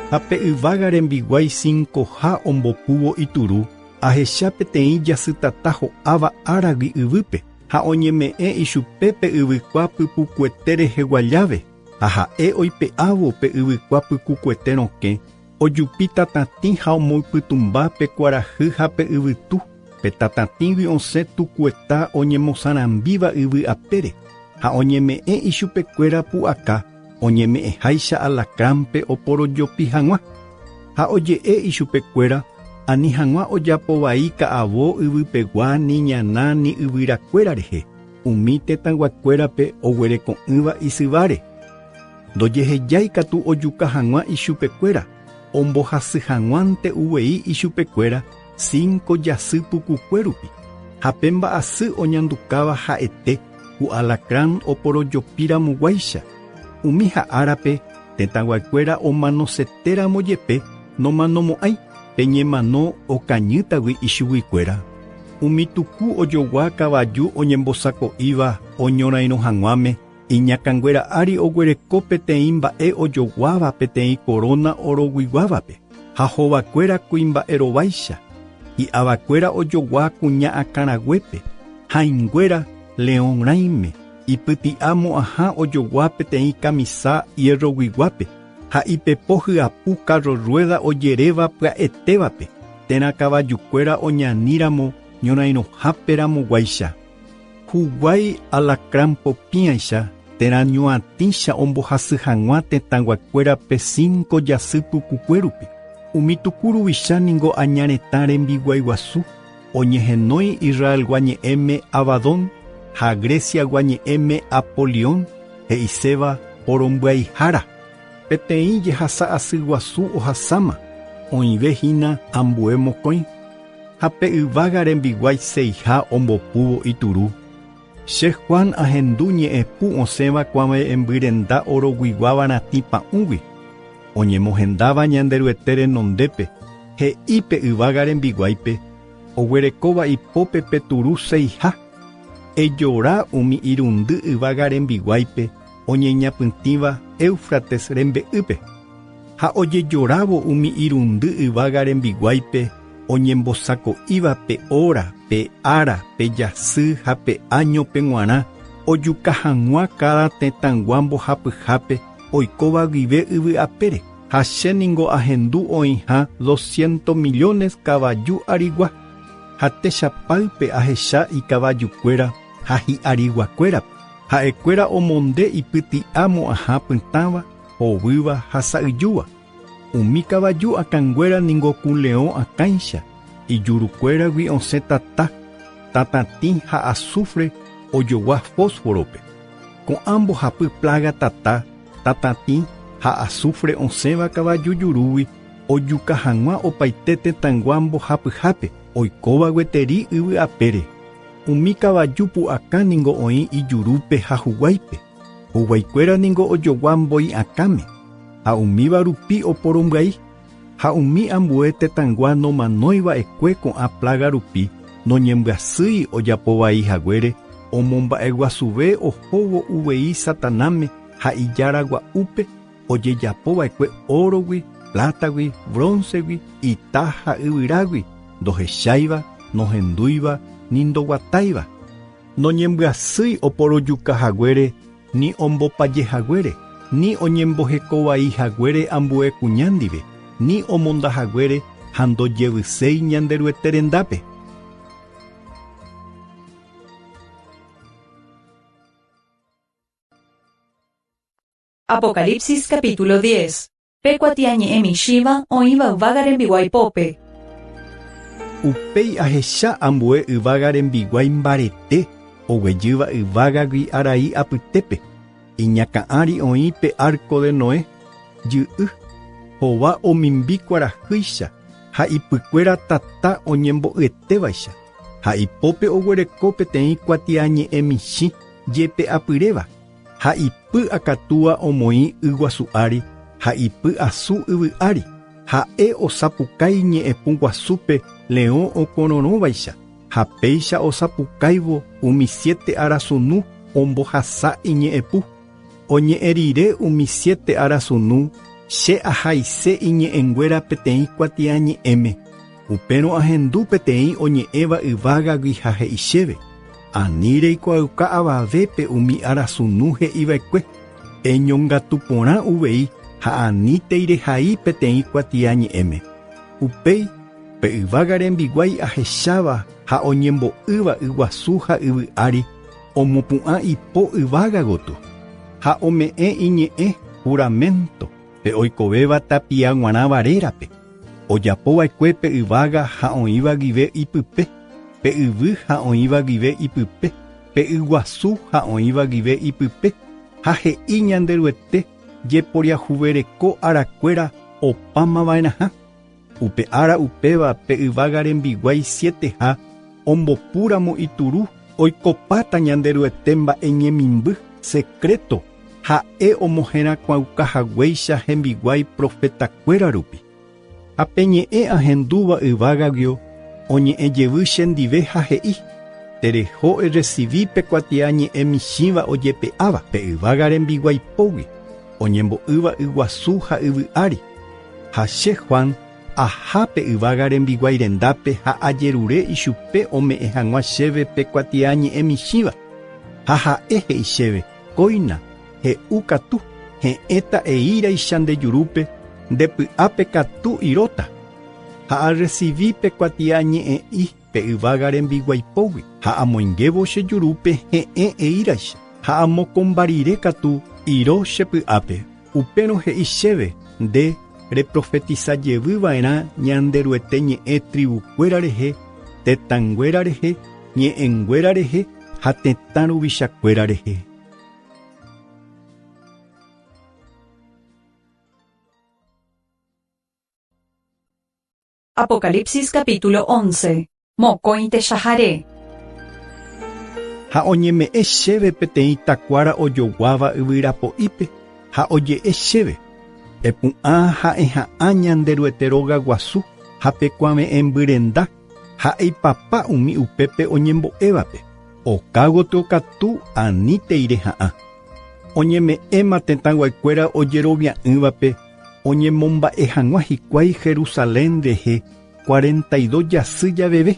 B: Ha pe yvága rembiguái 5ha ombopúvo ituru ahecha peteĩ jasytata ho'áva áragui yvýpe ha oñeme'ẽ ichupe pe yvykua pypukuete reheguajáve ha ha'e oipe'ávo pe yvykua pykukuete rokẽ ojupi tatatĩ ha omoipytũmba pe kuarahy ha pe yvytu pe tatatĩgui osẽ tukueta oñemosarambíva yvy apére ha oñeme'ẽ ichupekuéra pu'aka oñeme'ẽháicha alacránpe oporojopi hag̃ua ha oje'e ichupekuéra ani hag̃ua ojapo vai ka'avo yvypegua ni ñana ni yvyrakuéra rehe umi tetãnguakuérape oguereko'ỹva isyváre ndojehejái katu ojuka hag̃ua ichupekuéra ombohasy hag̃uánte uvei ichupekuéra 5 jasy pukukuérupi ha pe mba'asy oñandukáva ha'ete ku alacrán oporojopiramoguáicha umi ha'árape tetãnguakuéra omanosetéramo jepe nomanomo'ãi peñemano okañýtagui ichuguykuéra umi tuku ojogua kavaju oñembosako'íva oñorairõ hag̃uáme iñakãnguéra ári oguereko peteĩ mba'e ojoguáva peteĩ korona oroguiguávape ha hovakuéra kuimba'erováicha hi'avakuéra ojogua kuña'akãraguépe hãinguéra león raime ipyti'ámo aha ojogua peteĩ kamisa hierroguiguápe ha ipepo hyapu carro rueda ojeréva pya'etévape térã kavajukuéra oñaníramo ñorairõháperamoguáicha huguái alacrán popĩaicha térã ñuatĩcha ombohasy hag̃ua tetãnguakuérape 5 jasy pukukuérupi umi tukuruvicha ningo añaretã rembiguái guasu oñehenói Israel guañe'ẽme Abadón ha Grecia guañe'ẽme Apolión he'iséva porombyaihára peteĩ jehasa asy guasu ohasáma oĩvehína ambue mokõi ha pe yvága rembiguái 6ha ombopúvo ituru che Juan ahendu ñe'ẽpu osẽva kuãmba'embyrenda oroguiguáva ratĩ pa'ũgui oñemohendáva ñanderyete renondépe he'ípe yvága rembiguáipe oguerekóva ipópe peturu 6ha ejora umi irundy yvága rembiguáipe oñeñapytĩva Éufrates rembe'ýpe ha ojejorávo umi irundy yvága rembiguáipe oñembosako'íva pe óra, pe ára, pe jasy ha pe año pe g̃uarã ojuka hag̃ua cada tetãngua mbohapyhápe oikóva guive yvy apére ha chéningo ahendu oĩha 200 millones kavaju arigua ha techapáype ahecha ikavajukuéra ha hi'ariguakuérape ha'ekuéra omonde ipyti'ámo aha pytãva hovýva ha sa'yjúva umi kavaju akãnguéra ningo ku león akãicha ijurukuéragui osẽ tatatĩ ha azufre ojogua fósforope Ko'ã mbohapy plaga tata, tatatĩ ha azufre osẽva kavaju jurúgui ojuka hag̃ua opaite tetãngua mbohapyhápe oikóva gueteri yvy apére. Umi kavaju pu'aka ningo oĩ ijurúpe ha huguáipe. Huguaikuéra ningo ojogua mbo'iakáme. Ha umíva rupi oporombyai. Ha umi ambue tetãngua nomanóiva'ekue ko'ã plaga rupi noñembyasýi ojapovaihaguére omomba'eguasuve ohóvo uvei Satanáme ha ijaragua'úpe ojejapova'ekue órogui, plátagui, bróncegui, ita ha yvyrágui, ndohecháiva, nohendúiva, ni ndoguatáiva. Noñembyasýi oporojukahaguére ni ombopajehaguére, ni oñembohekovaihaguére ambue kuñándive, ni omondahaguére ha ndojevyséi ñanderyete rendápe.
A: Apocalipsis capítulo 10. Pekuatiañe'ẽ michĩva oĩva yvága rembiguaipópe.
B: Upéi ahecha ambue yvága rembiguái mbarete oguejýva yvágagui arai apytépe. Iñakã'ári oĩ pe arco de Noé, jy'y, hova omimbi kuarahýicha, ha ipykuéra tata oñembo'yetévaicha, ha ipópe oguereko peteĩ kuatiañe'ẽ michĩ jépe apyréva, ha ipy akatúva omoĩ yguasu ári, ha ipy asu yvy'ári, ha'e osapukái ñe'ẽpũ guasúpe león okorõróvaicha, ha péicha osapukáivo umi 7 arasunu ombohasa iñe'ẽpũ. Oñe'ẽ umi 7 arasunu che ahaise iñe'ẽnguéra peteĩ kuatiañe'ẽme. Upérõ ahendu peteĩ oñe'ẽva yvágagui ha he'i chéve: ani reikuaauka avavépe umi arasunu he'iva'ekue. Eñongatu porã uvei ha ani teirehai peteĩ kuatiañe'ẽme. Upéi pe yvága rembiguái ahecháva ha oñembo'ýva yguasu ha yvy'ári omopu'ã ipo yvága gotyo. Ha ome'ẽ iñe'ẽ juramento pe oikovéva tapia g̃uarã varérape. Ojapova'ekue pe yvága ha oĩva guive ipype, pe yvy ha oĩva guive ipype, pe yguasu ha oĩva guive ipype, ha he'i ñanderyete jeporiahuvereko arakuéra opámava'erãha. Upe ára upéva pe yvága rembiguái 7ha ombopúramo ituru oikopáta ñanderyete mba'e ñemimby secreto ha'e omohẽrakuãukahaguéicha hembiguái profetakuéra rupi. Ha peñe'ẽ ahendúva yvágaguio oñe'ẽjevy chendive ha he'i: tereho recibí pe kuatiañe'ẽ michĩva ojepe'áva pe yvága rembiguaipógui oñembo'ýva yguasu ha yvy'ári. Ha che Juan aha pe yvága rembiguái rendápe ha ajerure ichupe ome'ẽ hag̃ua chéve pe kuatiañe'ẽ michĩva. Ha ha'e he'i chéve: kóina, he'u katu, he'ẽta eíraicha ndejurúpe, ndepy'ápe katu iróta. Ha recibí pe kuatiañe'ẽ'i pe yvága rembiguaipógui, ha amoingevo chejurúpe he'ẽ eíraicha, ha amokombarire katu iró chepy'ápe. Upérõ he'i chéve nde reprofetizajevýva'erã ñanderyete ñe'ẽ tribukuéra rehe, tetãnguéra rehe, ñe'ẽnguéra rehe ha tetã ruvichakuéra rehe.
A: Apocalipsis capítulo 11. Mokõi techahare.
B: Ha oñeme'ẽ chéve peteĩ takuára ojoguáva yvyrapo'ípe ha oje'e chéve: epu'ã ha eha'ã ñanderyete róga guasu ha pekuame'ẽ mbyrenda ha eipapa umi upépe oñembo'évape. Okágote okatu ani teireha'ã. Oñeme'ẽma tetãguaikuéra ojerovia'ỹvape oñemomba'e hag̃ua hikuái Jerusalén rehe 42 jasy javeve.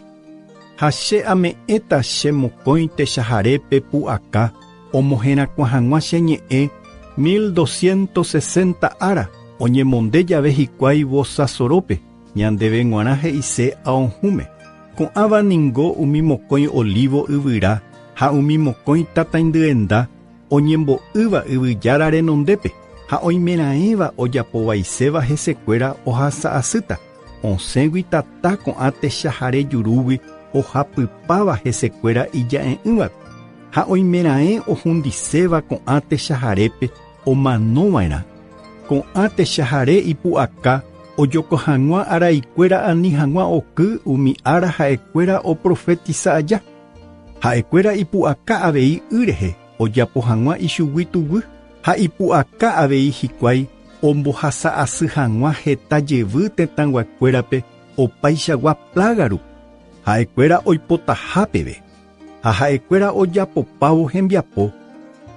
B: Ha che ame'ẽta che mokõi techaharépe pu'aka omohẽrakua hag̃ua cheñe'ẽ 1260 ára oñemonde jave hikuái vosasorópe ñandeve g̃uarã he'ise aohũme. Ko'ãva ningo umi mokõi olivo yvyra ha umi mokõi tatãindyenda oñembo'ýva yvyjára renondépe, ha oimeraẽva ojapovaiséva hesekuéra ohasa asýta. Osẽgui tata ko'ã techahare jurúgui ohapypáva hesekuéra ija'e'ỹvape. ha oimeraẽ ohundiséva ko'ã techaharépe omanova'erã. Ko'ã techahare ipu'aka ojoko hag̃ua araikuéra ani hag̃ua oky umi ára ha'ekuéra oprofetiza'aja. Ha'ekuéra ipu'aka avei y rehe ojapo hag̃ua ichugui tuvy ha ipu'aka avei hikuái ombohasa'asy hag̃ua heta jevy tetãnguakuérape opaichagua plágaru. Ha'ekuéra oipotaha peve. Ha ha'ekuéra ojapopávo hembiapo.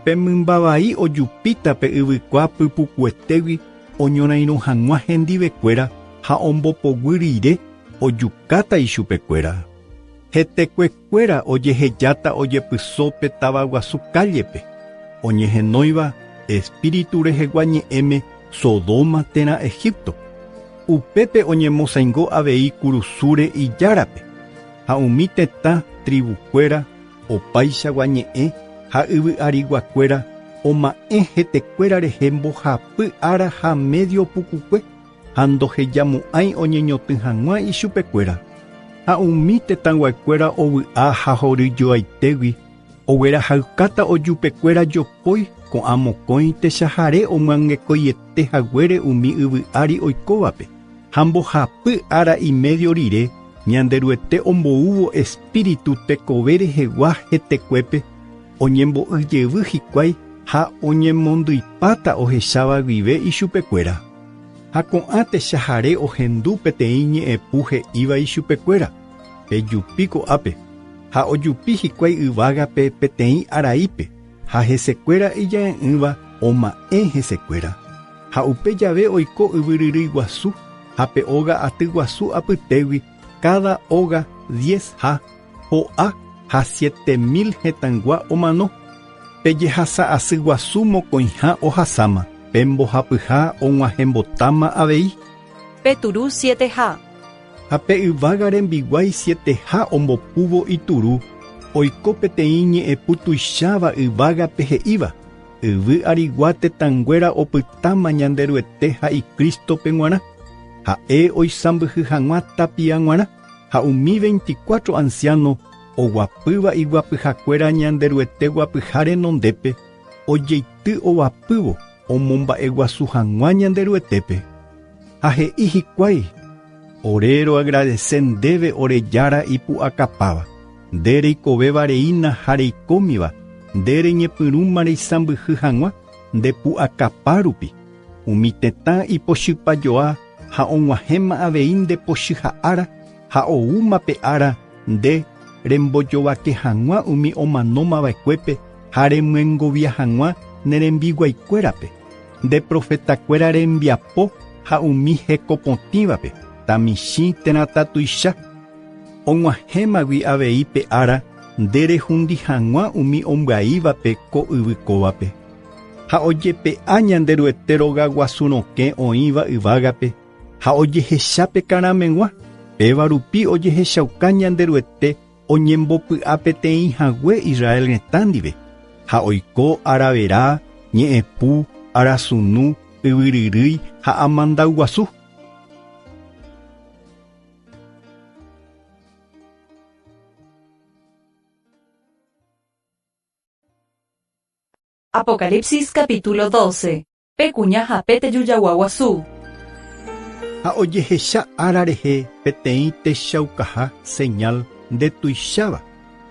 B: Pe mymba vai ojupíta pe yvykua pypukuetégui oñorairõ hag̃ua hendivekuéra ha ombopoguy rire ojukáta ichupekuéra. Hetekue ojehejáta ojepysópe tavaguasu kállepe. Oñehenóiva espíritu rehegua ñe'ẽme Sodoma térã Egipto. Upépe oñemosãingo avei kurusúre ijárape. Ha umi tetã tribukuéra opaichagua ñe'ẽ ha yvy'ariguakuéra oma'ẽ hetekuéra rehe mbohapy ára ha medio pukukue ha ndohejamo'ãi oñeñotỹ hag̃ua ichupekuéra. Ha umi tetãnguakuéra ovy'a ha horyjoaitégui oguerahaykáta ojupekuéra jopói ko'ã mokõi techahare omyangekoietehaguére umi yvy'ári oikóvape ha mbohapy ára imedio rire ñanderuete omboúvo espíritu tekove rehegua hetekuépe oñembo'yjevy hikuái ha oñemondyipáta ohecháva guive ichupekuéra. Ha ko'ã techahare ohendu peteĩ ñe'ẽpu he'íva ichupekuéra pejupi ko'ápe ha ojupi hikuái yvágape peteĩ araípe ha hesekuéra ijae'ỹva oma'ẽ hesekuéra. Ha upe jave oiko yvyryry guasu ha pe óga aty guasu apytégui cada óga 10 ha ho'a ha 7.000 hetãngua omano. Pejehasa'asy guasu mokõiha ohasáma pe mbohapyha og̃uahẽmbotáma avei.
A: Peturu 7ha.
B: Ha pe yvága rembiguái 7ha ombopúvo ituru oiko peteĩ ñe'ẽpu tuicháva yvágape he'íva yvy arigua tetãnguéra opytáma ñanderuete ha ikristope g̃uarã. Ha'e oisãmbyhy hag̃ua tapia g̃uarã ha umi 24 anciano oguapýva iguapyhakuéra ñanderuete guapyha renondépe ojeity ovapývo omomba'eguasu hag̃ua ñanderuetépe. Ha he'i hikuái oréro agradece ndéve orejára ipu'akapáva nde reikovéva reína ha reikómiva nde reñepyrũma reisãmbyhy hag̃ua nde pu'akapa rupi umi tetã ipochypajoa ha og̃uahẽma avei nde pochyha ára ha oúma pe ára nde rembojovake hag̃ua umi omanómava'ekuépe ha remyengovia hag̃ua nerembiguaikuérape nde profetakuéra rembiapo ha umi hekopotĩvape tamichĩ térãta tuicha og̃uahẽmagui avei pe ára nde rehundi hag̃ua umi ombyaívape ko yvykóvape ha ojepe'a ñanderuete róga guasurokẽ oĩva yvágape ha ojehecha pe karameg̃ua péva rupi ojehechauka ñanderuete oñembopy'a peteĩ hague Israel retã ndive ha oiko aravera ñe'ẽpu arasunu yvyryrýi ha amandauguasu.
A: Apocalipsis capítulo 12. Pekuña ha petejujaguaguasu.
B: Ha ojehecha ára rehe peteĩ techaukaha señal nde tuicháva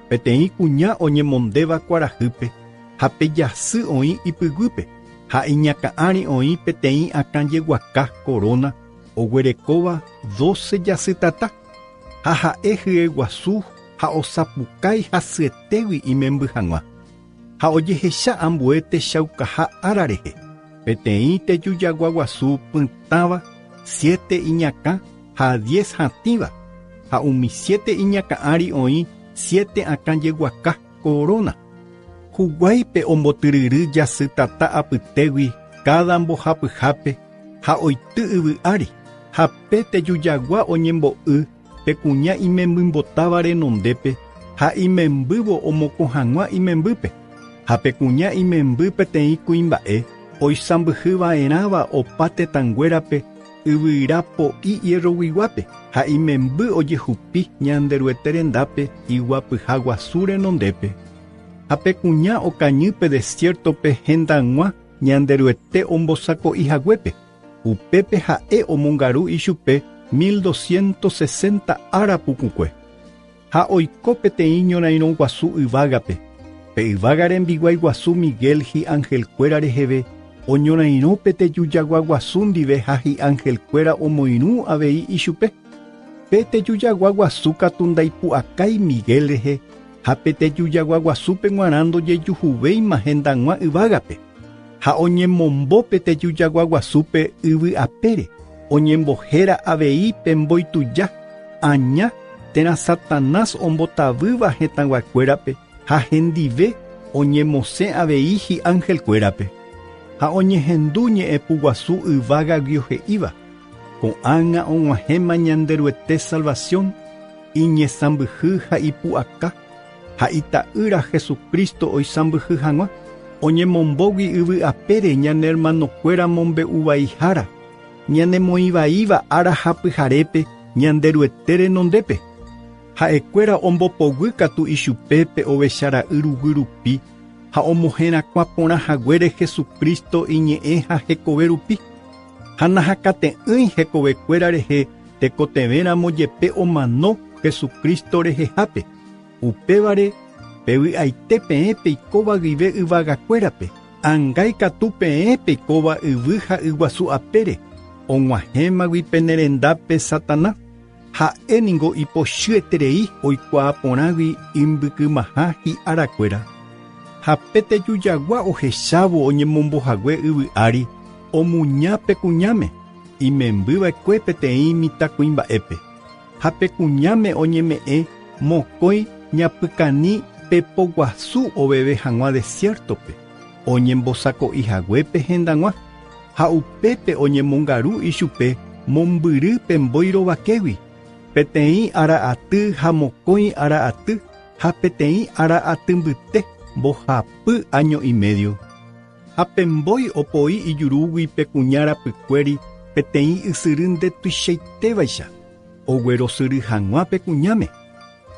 B: peteĩ kuña oñemondéva kuarahýpe ha pejasy oĩ ipyguýpe ha iñakã'ári oĩ peteĩ akãjeguaka korona oguerekóva 12 jasy tata ha ha'e hyeguasu ha osapukái hasyetegui imemby hag̃ua ha ojehecha ambue techaukaha ára rehe peteĩ tejujaguaguasu pytãva 7 iñakã ha 10 hatĩva ha umi 7 iñakã'ári oĩ 7 akãjeguaka korona. Huguáipe ombotyryry jasy tata apytégui cada mbohapyhápe ha oity yvy'ári ha pe tejujagua oñembo'y pekuña imembymbotáva renondépe ha imembývo omoko hag̃ua imembýpe ha pekuña imemby peteĩ kuimba'e oisãmbyhyva'erãva opa tetãnguérape yvyra po'i ierroguiguápe ha imemby ojehupi ñanderuete rendápe iguapyha guasu renondépe ha pekuña okañýpe desiertope hendag̃ua ñanderyete ombosako'i haguépe. Upépe ha'e omongaru ichupe 1260 ára pukukue. Ha oiko peteĩ ñorairõ guasu yvágape. Pe yvága rembiguái guasu Miguel hi'ãngelkuéra reheve oñorairõ petejujagua guasu ndive ha hi'ãngelkuéra omoirũ avei ichupe. Petejujagua guasu katu ndaipu'akái Miguel rehe ha petejujagua guasúpe g̃uarã ndojejuhuvéima hendag̃ua yvágape. Ha oñemombo petejujagua guasúpe yvy apére. Oñembohéra avei pe mboituja aña térã Satanás ombotavýva hetãguakuérape ha hendive oñemosẽ avei hi'ãngelkuérape. Ha oñehendu ñe'ẽpu guasu yvagagui he'íva. Ko'ág̃a og̃uahẽma ñanderyete salvación iñesãmbyhy ha ipu'aka. Ha ita'ýra Jesucristo oisãmbyhy hag̃ua. Oñemombógui yvy apére ñane hermanokuéra mombe'uvaihára. Ñanemoĩvaíva ára hapyharépe ñanderyete renondépe. Ha'ekuéra ombopoguy katu ichupépe ovechara'y rugui rupi ha omohẽrakua porãhaguére Jesucristo iñe'ẽ ha hekove rupi. Ha nahakate'ỹi hekovekuéra rehe tekotevẽramo jepe omano Jesucristo rehehápe. Upévare pevy'aite peẽ peikóva guive yvagakuérape. Ãngai katu peẽ peikóva yvy ha yguasu apére. Og̃uahẽmagui penerendápe Satanás. Ha'éniko ipochyeterei oikuaa porãgui imbykymaha hi'arakuéra. Ha petejujagua ohechávo oñemombohague yvy ári omuña pekuñáme imembýva'ekue peteĩ mitãkuimba'épe. Ha pekuñáme oñeme'ẽ mokõi ñapykani pepoguasu oveve hag̃ua desiertope. Oñembosako'i haguépe hendag̃ua. Ha upépe oñemongaru ichupe mombyry pembói rovakégui. Peteĩ ara'aty ha mokõi ara'aty ha peteĩ ara'atymbyte mbohapy año y medio. Ha pembói opoi ijurúgui pekuña rapykuéri peteĩ ysyry ndetuichaitévaicha. Oguerosyry hag̃ua pekuñáme.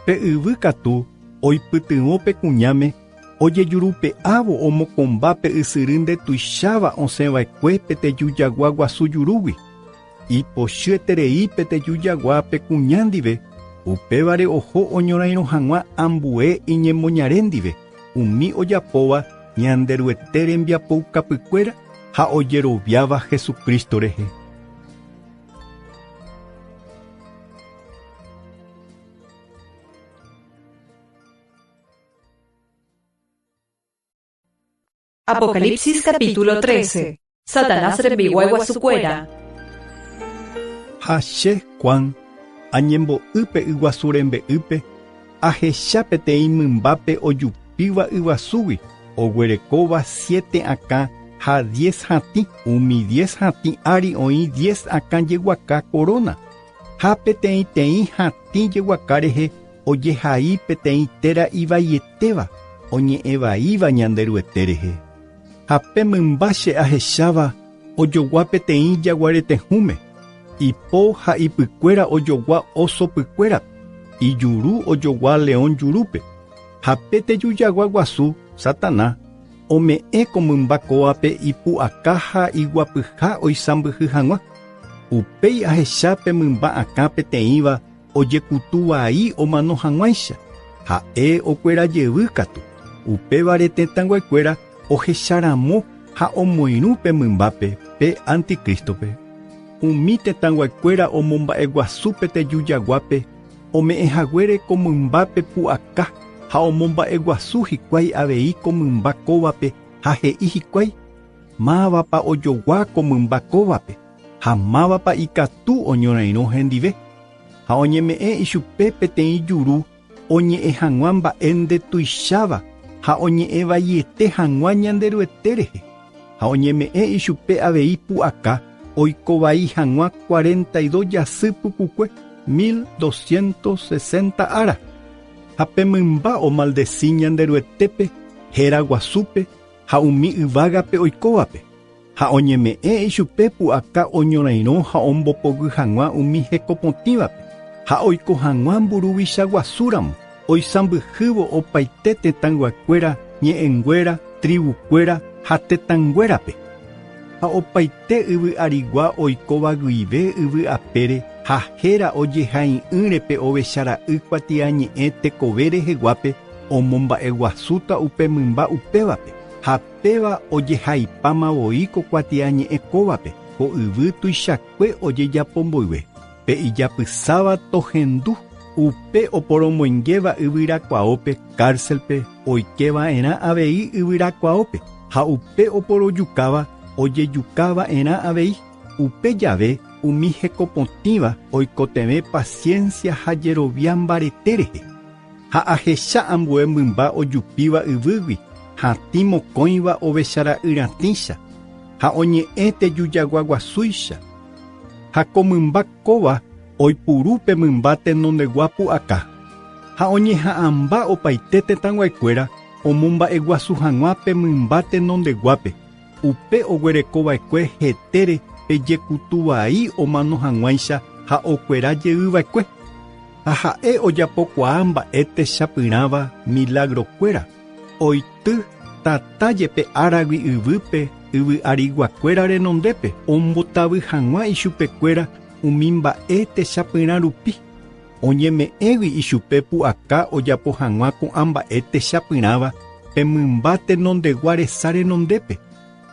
B: Pe yvy katu oipytyvõ pekuñáme ojejurupe'ávo omokombápe ysyry ndetuicháva osẽva'ekue petejujagua guasu jurúgui. Ipochyeterei petejujagua pekuña ndive. Upévare oho oñorairõ hag̃ua ambue iñemoñare ndive. Umi ojapóva ñanderyete rembiapoukapykuéra ha ojeroviáva Jesucristo rehe.
A: Apocalipsis capítulo 13. Satanás rembiguái guasukuéra.
B: Ha che Juan añembo'ýpe yguasu rembe'ýpe ahecha peteĩ mymbápe ojupíva yguasúgui oguerekóva 7 akã ha 10 hatĩ. Umi 10 hatĩ ári oĩ 10 akã jeguaka korona. Ha peteĩteĩ hatĩ jeguaka rehe ojehai peteĩ téra ivaieteva oñe'ẽvaíva ñanderyete rehe. Ha pe mymbache ahecháva ojogua peteĩ jaguaretehũme. Ipo ha ipykuéra ojogua oso pykuérape. Ijuru ojogua león jurúpe. Ha petejujagua guasu Satanás ome'ẽ ko mymba kóvape ipu'aka ha iguapyha oisãmbyhy hag̃ua. Upéi ahecha pe mymba akã peteĩva ojekutu vai omano hag̃uáicha. Ha'e okuerajevy katu. Upévare tetãnguaikuéra ohecharamo ha omoirũ pe mymbápe pe Antikristope. Umi tetãnguaikuéra omomba'eguasu petejujaguápe ome'ẽhaguére ko mymbápe pu'aka ha omomba'eguasu hikuái avei ko mymba kóvape ha he'i hikuái mávapa ojogua ko mymba kóvape ha mávapa ikatu oñorairõ hendive. Ha oñeme'ẽ ichupe peteĩ juru oñe'ẽ hag̃ua mba'e ndetuicháva ha oñe'ẽvaiete hag̃ua ñanderyete rehe. Ha oñeme'ẽ ichupe avei pu'aka oikovai hag̃ua 42 jasy pukukue 1260 ára. Ha pe mymba omaldeci ñanderyetépe héra guasúpe ha umi yvágape oikóvape. Ha oñeme'ẽ ichupe pu'aka oñorairõ ha ombopogy hag̃ua umi hekopotĩvape. Ha oiko hag̃ua mburuvicha guasúramo oisãmbyhývo opaite tetãnguakuéra, ñe'ẽnguéra, tribukuéra ha tetãnguérape. Ha opaite yvy arigua oikóva guive yvy apére ha héra ojehai'ỹrepe ovechara'y kuatiañe'ẽ tekove reheguápe omomba'eguasúta upe mymba upévape. Ha péva ojehaipámavoíko kuatiañe'ẽ kóvape ko yvy tuichakue ojejapomboyve. Pe ijapysáva tohendu upe oporomoingéva yvyrakuaópe cárcelpe oikeva'erã avei yvyrakuaópe ha upe oporojukáva ojejukáva'erã avei. Upe jave umi hekopotĩva oikotevẽ paciencia ha jerovia mbaretérehe. Ha ahecha ambue mymba ojupíva yvýgui hatĩ mokõiva ovechara'yratícha ha oñe'ẽ tejujagua guasúicha. Ha ko mymba kóva oipurúpe mymba tenondegua pu'aka. Ha oñeha'ãmba opaite tetãnguaikuéra omomba'eguasu hag̃ua pe mymba tenondeguápe. Upe oguerekova'ekue hetére pejekutuvai omano hag̃uáicha ha okuera jeýva'ekue. Ha ha'e ojapokuaa mba'e techapyrãva milagrokuéra. Oity tatájepe áragui yvýpe yvy ariguakuéra renondépe ombotavy hag̃ua ichupekuéra umi mba'e techapyrã rupi. Oñeme'ẽgui ichupe pu'aka ojapo hag̃ua ko'ã mba'e techapyrãva pe mymba tenondegua resa renondépe.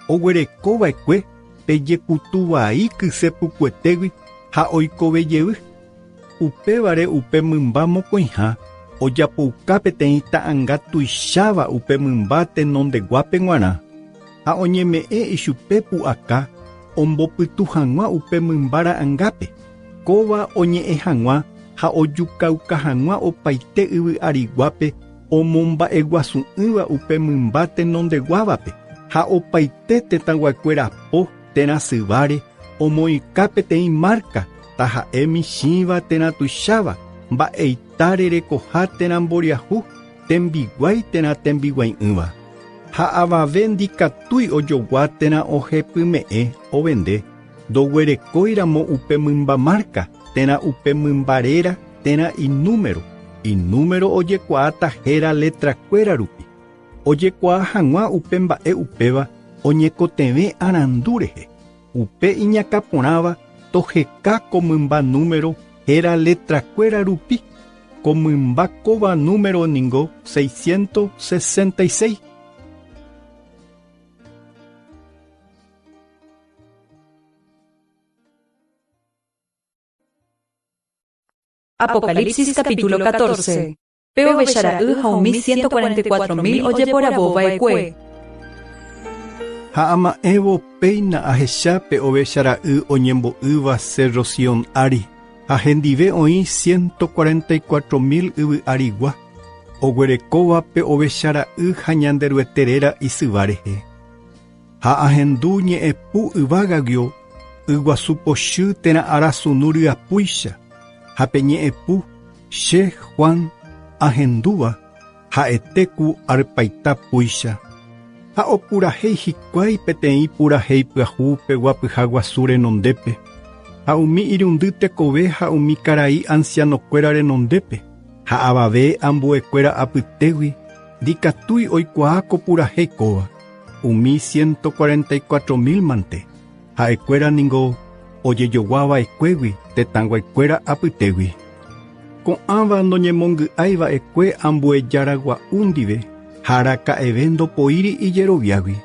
B: Oguerekova'ekue pejekutuvai kysepukuetégui ha oikovejey. Upévare upe mymba mokõiha ojapouka peteĩ ta'ãnga tuicháva upe mymba tenondeguápe g̃uarã. Ha oñeme'ẽ ichupe pu'aka ombopytu hag̃ua upe mymba ra'ãngápe. Kóva oñe'ẽ hag̃ua ha ojukauka hag̃ua opaite yvy ariguápe omomba'eguasu'ỹva upe mymba tenondeguávape. Ha opaite tetãnguakuéra po térã syváre omoĩka peteĩ marca ta ha'e michĩva térã tuicháva mba'eita rerekoha térã mboriahu tembiguái térã tembiguai'ỹva. Ha avave ndikatúi ojogua térã ohepyme'ẽ ovende ndoguerekóiramo upe mymba marca térã upe mymbaréra térã inúmero. Inúmero ojekuaáta héra letrakuéra rupi. Ojekuaa hag̃ua upe mba'e upéva oñekotevẽ arandu rehe. Upe iñakaporãva toheka ko mymba número héra letrakuéra rupi. Ko mymba kóva número ningo 666.
A: Apocalipsis capítulo 14. Peo Beshara'y ha umi 144.000 ojeporavóva'ekue.
B: Ha ama'ẽvo péina ahecha pe Beshara'y oñembo'ýva Cerro Sión ári. Ha hendive oĩ 144.000 yvy arigua. Oguerekóva pe Beshara'y ha ñanderueteréra isyva rehe. Ha ahendu ñe'ẽpu yvágagui yguasu pochy térã arasunu ryapúicha. Ha pe ñe'ẽpu che Juan ahendúva ha'etéku arpaita púicha. Ha opurahéi hikuái peteĩ purahéi pyahu pe guapyha guasu renondépe. Ha umi irundy tekove ha umi karai ancianokuéra renondépe. Ha avave ambuekuéra apytégui ndikatúi oikuaa ko purahéi kóva. Umi 144.000 mante. Ha'ekuéra ningo ojejoguava'ekuégui tetãnguaikuéra apytégui. Ko'ãva noñemongy'aiva'ekue ambuejaragua'u ndive ha araka'eve ndopoíri ijeroviágui.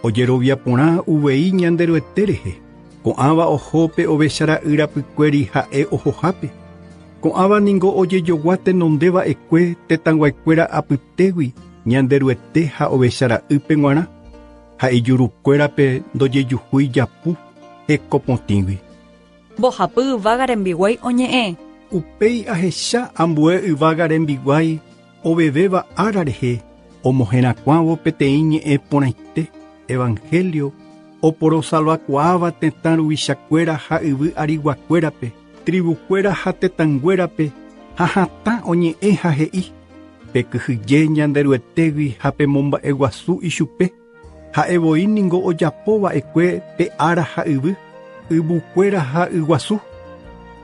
B: Ojerovia porã uvei ñanderuete rehe. Ko'ãva ohópe Beshara'y rapykuéri ha'e ohohápe. Ko'ãva ningo ojejogua tenondeva'ekue tetãnguaikuéra apytégui ñanderuete ha Beshara'ýpe g̃uarã. Ha ijurukuérape ndojejuhúi japu hekopotĩgui.
A: Mbohapy yvága rembiguái oñe'ẽ.
B: Upéi ahecha ambue yvága rembiguái ovevéva ára rehe omoherakuãvo peteĩ ñe'ẽ porãite evangelio oporosalvakuaáva tetã ruvichakuéra ha yvy ariguakuérape tribukuéra ha tetãnguérape ha hatã oñe'ẽ ha he'i pe kyhyje ñanderuetégui ha pe momba'eguasu ichupe. Ha'evoi ningo ojapova'ekue pe ára ha yvy yvukuéra ha yguasu.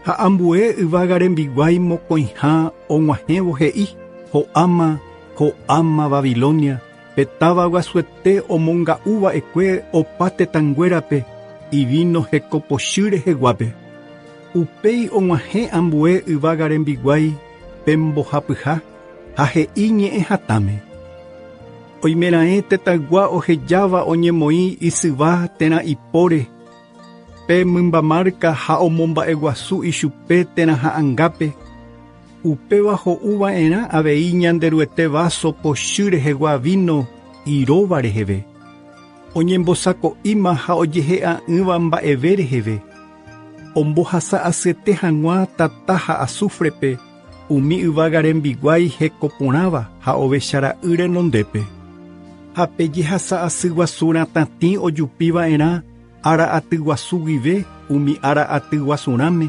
B: Ha ambue yvága rembiguái mokõiha og̃uahẽvo he'i ho'áma Babilonia, petáva guasuete omonga uva ekue opate tanguérape, y vino hekopochy reheguápe. Upéi og̃uahẽ ambue yvága rembiguái pe mbohapyha, ha he'i ñe'ẽ hatãme. Oimeraẽ tetãygua ohejáva oñemoĩ isyva térã ipóre, pe mymbamárka ha omomba'eguasu ichupe térã ha'angápe. Upéva ho'uva'erã avei ñanderuete vaso pochy rehegua vino iróva reheve. Oñembosako'íma ha ojehe'a'ỹva mba'eve reheve. Ombohasa asyete hag̃ua tata ha azufrepe umi yvága rembiguái hekoporãva ha ovechara'y renondépe. Ha pejehasa asy guasu ratãtĩ ojupiva'erã ara'aty guasu guive umi ara'aty guasurãme,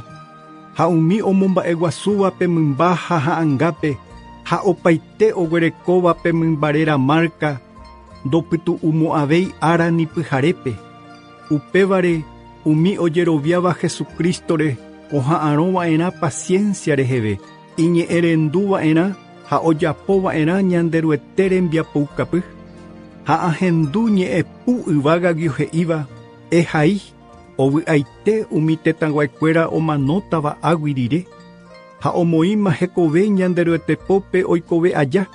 B: ha umi omomba'eguasúva pe mymba ha ha'angápe, ha opaite oguerekóva pe mymbarera márka ndopytu'umo'ãvéi ára nipyharépe. Upévare umi ojeroviáva Jesukrístore oha'ãróva'erã paciencia reheve, iñe'ẽrenduva'erã ha ojapova'erã ñanderuete rembiapoukapy. Ha ahendu ñe'ẽpu yvága guiohe'íva, ehai, ovy'aite umi tetãguaikuéra omanótava águi rire, ha omoĩma hekove ñanderuetepópe oikove aja,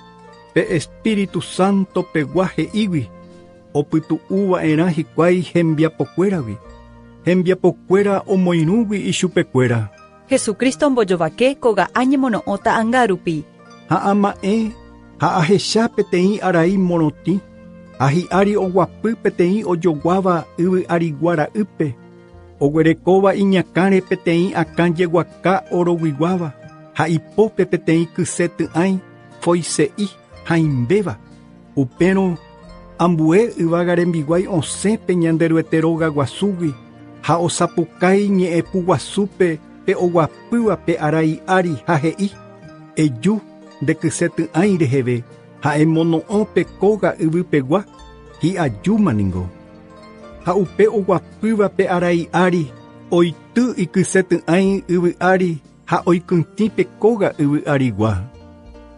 B: pe Espíritu Santo pegua he'ígui, opytu'uva'erã hikuái hembiapokuéragui. Hembiapokuéra omoirũgui ichupekuéra.
A: Jesucristo mbojovake koga'á ñemono'õta angarupi.
B: Ha ama'ẽ ha ahecha peteĩ arai morotĩ, ha hi'ári oguapy peteĩ ojoguáva yvy'ariguara'ýpe, oguerekóva iñakãre peteĩ akã jeguaka oroguiguáva, ha ipópe peteĩ kyse ty'ãi foise'i haimbéva. Upérõ ambue yvága rembiguái osẽpe ñanderuete róga guasúgui, ha osapukái ñe'ẽpu guasúpe pe oguapýva pe arai ári ha he'i: eju ndekyse ty'ãi reheve, ha emono'õ pe kóga yvypegua, hi'ajúmaniko. Ha upe oguapýva pe arai ári, oity ikyse ty'ãi yvy'ári ha oikýtĩ pe kóga yvy'árigua.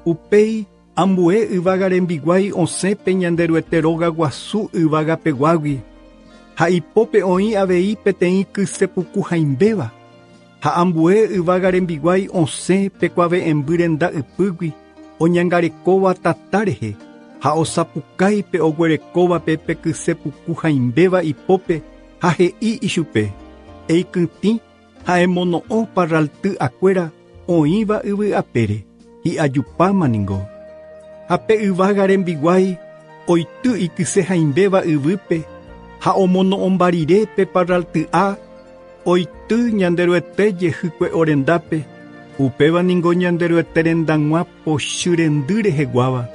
B: Upéi ambue yvága rembiguái osẽpe ñanderuete róga guasu yvágapeguágui, ha ipópe oĩ avei peteĩ kysepuku haimbéva, ha ambue yvága rembiguái osẽ pe kuave'embyrenda ypýgui, oñangarekóva tata rehe, ha osapukái pe oguerekóva pe kysepuku haimbéva ipópe, ha he'i ichupe: eikytĩ ha emono'õ parralty akuéra oĩva yvy'apére, hi'ajupámaniko. Ha pe yvága rembiguái oity ikyse haimbéva yvýpe, ha omono'õ mbarire pe parralty'a, oity ñanderuete jehykue orendápe, upévaniko ñanderuete rendag̃ua pochy rendy reheguáva,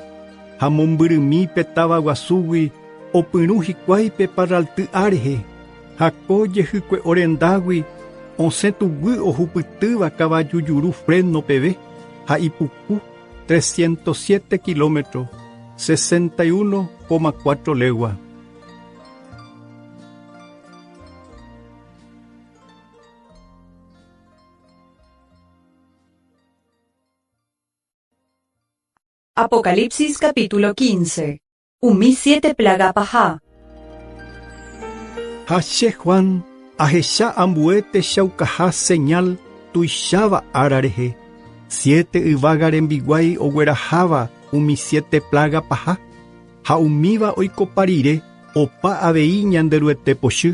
B: ha mombyrymi pe táva guasúgui opyrũ hikuái pe parralty'a rehe, ha ko jehykue orendágui osẽtugui ohupytýva kavaju juru freno peve, ha ipuku 307 kilómetros, 61,4 leguas.
A: Apocalipsis capítulo 15. Umi 7 plaga paha.
B: Hache Juan ahecha ambue techaukaha señal tuicháva ára rehe, 7 yvága rembiguái ogueraháva umi 7 plaga paha, ha umíva oikoparire opa avei ñanderuete pochy,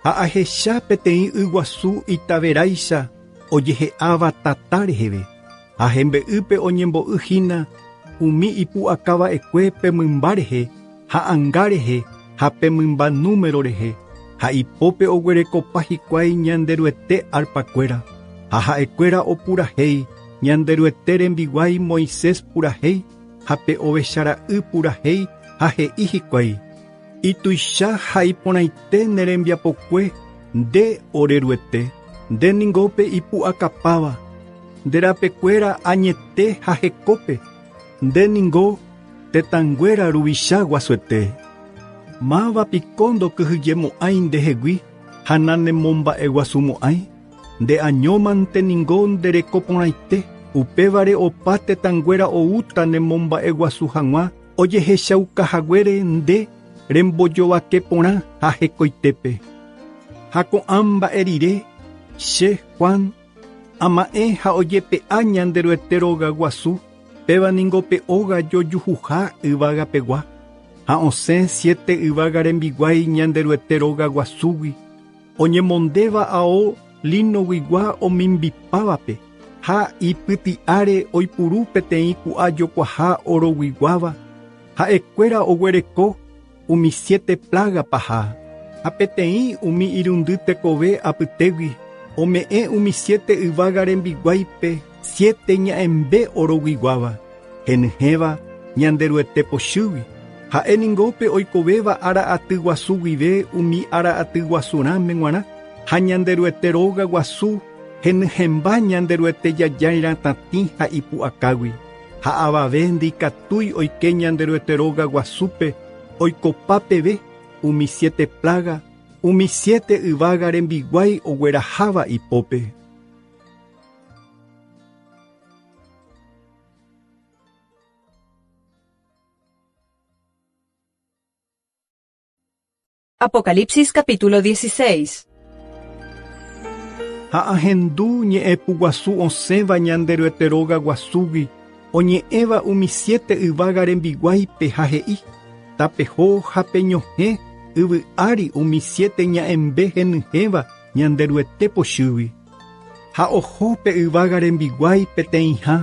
B: ha ahecha peteĩ yguasu itaveráicha ojehe'áva tata reheve, ha hembe'ýpe oñembo'yhína umi ipu'akava'ekue pe mymba rehe, ha anga rehe, ha pe mymba número rehe, ha ipópe oguerekopa hikuái ñanderuete arpakuéra, ha ha'ekuéra opurahéi ñanderuete rembiguái Moisés purahéi, ha pe ovechara'y purahéi, ha he'i hikuái: ituicha ha iporãite nerembiapokue nde oreruete, ndéningópe ipu'akapáva, nderapekuéra añete ha hekópe, ndéningo tetãnguéra ruvicha guasuete. Mávapiko ndokyhyjemo'ãi ndehegui ha nanemomba'eguasumo'ãi, nde añómante ningo nderekoporãite Upévare opa tetãnguéra oúta nemomba'e guasu hag̃ua ojehechaukahaguére nde rembojovake porã ha hekoitépe. Ha ko'ã mba'e rire, che Juan, ama'ẽ ha ojepe'a ñande ryete róga guasu péva ningo pe'óga jojuha yvagapegua. Ha osẽ 7 yvága rembiguái ñande ryete róga guasúgui. Oñemondéva ao linoguigua omimbipávape. Ha ipyti'áre oipuru peteĩ ku'a jokuaha oroguiguáva. Ha'ekuéra oguereko umi 7 plaga paha. Ha peteĩ umi irundy tekove apytégui. Ome'ẽ umi 7 yvága rembiguáipe 7 ña'embe oroguiguáva. Henyhẽva ñande ryete pochýgui. Ha'eningópe oikovéva ara'aty guasu guive umi ara'aty guasurãme g̃uarã. Ha ñande ryete róga guasu henyhẽmba ñande ryete jajairãtatĩ ha ipu'akágui. Ha avave ndikatúi oike ñande ryete róga guasúpe oikopa peve umi 7 plaga, umi 7 yvága rembiguái ogueraháva ipópe.
A: Apocalipsis capítulo 16.
B: Ha ahendu ñe'ẽpu guasu osẽva ñande ryete róga guasúgui oñe'ẽva umi 7 yvága rembiguáipe ha he'i tapeho ha peñohẽ yvy'ári umi 7 ña'embe henyhẽva ñande ryete pochýgui. Ha ohópe yvága rembiguái peteĩha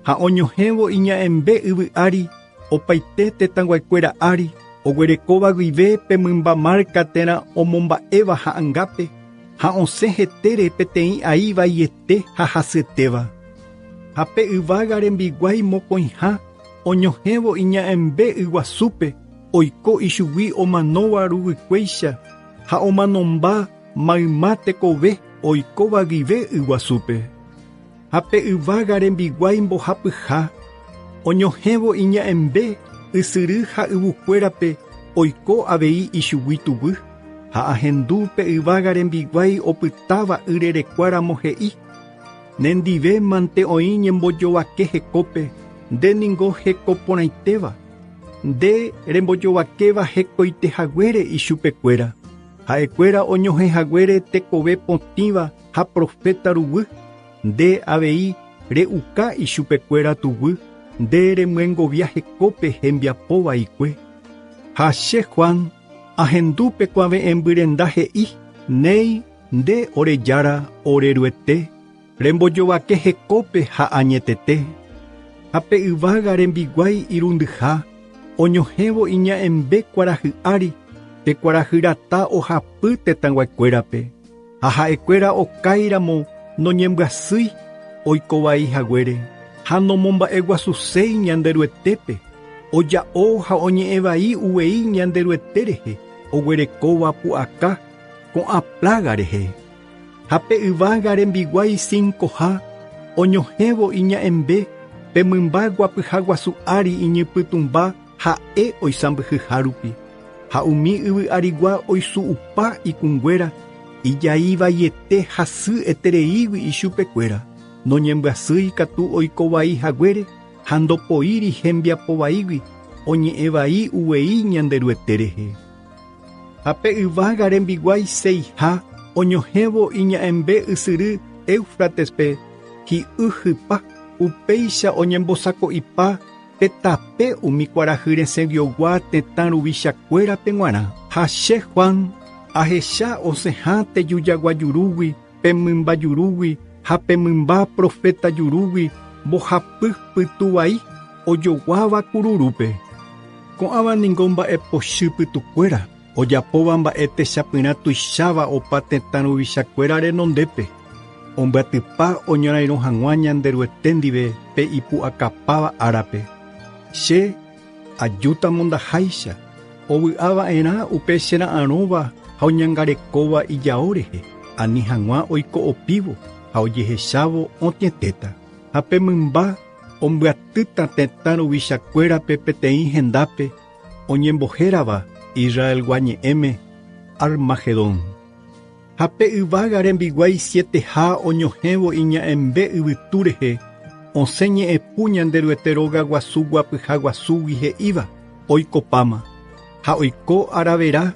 B: ha oñohẽvo iña'embe yvy'ári opaite tetãnguaikuéra ári oguerekóva guive pe mymba márka térã omomba'éva ha'angápe. Ha osẽ hetére peteĩ ai vaiete ha hasyeteva. Ha pe yvága rembiguái mokõiha oñohẽvo iña'embe yguasúpe oiko ichugui omanóva ruguikuéicha ha omanomba mayma tekove oikóva guive yguasúpe. Ha pe yvága rembiguái mbohapyha oñohẽvo iña'embe ysyry ha yvukuérape oiko avei ichugui tuvy. Ha ahendu pe yvága rembiguái opytáva yrerekuáramo he'i. Nendive mante oĩ ñembojovake hekópe ndéningo hekoporãitéva. Nde rembojovakéva hekoitehaguére ichupekuéra. Ha'ekuéra oñohẽhaguére tekove potĩva ha profeta ruvy. Nde avei re'uka ichupekuéra tuvy. Nde remyengovia hekópe hembiapo vaikue. Ha che Juan ahendúpe kuãve'ẽ mbyrenda he'i néi nde orejára oreryete rembojovake hekópe ha añetete. Ha pe yvága rembiguái irundyha oñohẽvo iña'embe kuarahy'ári pe kuarahyrata ohapy tetãnguaikuérape. Ha ha'ekuéra okáiramo noñembyasýi oikovaihaguére ha nomomba'eguasuséi ñande ryetépe. Oja'o ha oñe'ẽvai uvei ñande ryete rehe oguerekóva pu'aka ko'ã plaga rehe. Ha pe yvága rembiguái 5ha oñohẽvo iña'embe pe mymba guapyha guasu ári iñipytũmba ha'e oisãmbyhyha rupi. Ha umi yvy'arigua oisu'upa ikunguéra ijai vaiete hasy etereígui ichupekuéra. Noñembyasýi katu oikovaihaguére ha ndopoíri hembiapovaígui oñe'ẽvai uvei ñande ryete rehe. Ha pe yvága rembiguái 6ha oñohẽvo iña'embe ysyry Éufratespe hi'yhypa upéicha oñembosako'ipa pe tape umi kuarahy resẽguiogua tetã ruvichakuérape g̃uarã. Ha che Juan ahecha osẽha tejujaguajurúgui pe mymba jurúgui ha pe mymba profeta jurúgui mbohapy pytuvai ojoguáva kururúpe. Ko'ãva ningo mba'e pochy pytukuéra ojapóva mba'e techapyrã tuicháva opa tetã ruvichakuéra renondépe. Ombyatypa oñorairõ hag̃ua ñande ryete ndive pe ipu'akapáva árape. Che ajúta mondaháicha ovy'ava'erã upe chera'ãrõva ha oñangarekóva ijao rehe. Ani hag̃ua oiko opívo ha ojehechávo otĩetéta. Ha pe mymba ombyatýta tetã ruvichakuérape peteĩ hendápe oñembohérava Israelgua ñe'ẽme Armagedón. Ha pe yvága rembiguái 7ha oñohẽvo iña'embe yvytu rehe Osẽñe'ẽpu ñanderyete róga guasu guapyha guasúgui he'íva oikopáma ha oiko aravera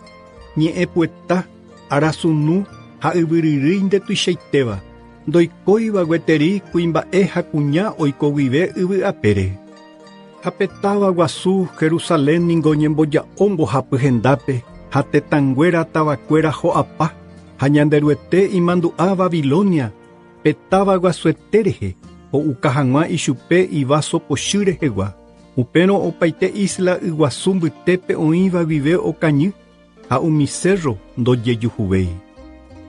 B: ñe'ẽpueta arasunu ha yvyryrýi ndetuichaitéva ndoikóiva gueteri kuimba'e ha kuña oiko guive yvy'apére. Ha petáva guasu Jerusalén ningo ñemboja'o mbohapy hendápe ha tetãnguéra tavakuéra ho'apa ha ñanderyete imandu'a Babilonia petáva guasuete rehe ho'uka hag̃ua ichupe ivaso pochy rehegua upérõ opaite isla yguasu mbytépe oĩva guive okañy ha umi cerro ndojejuhuvéi.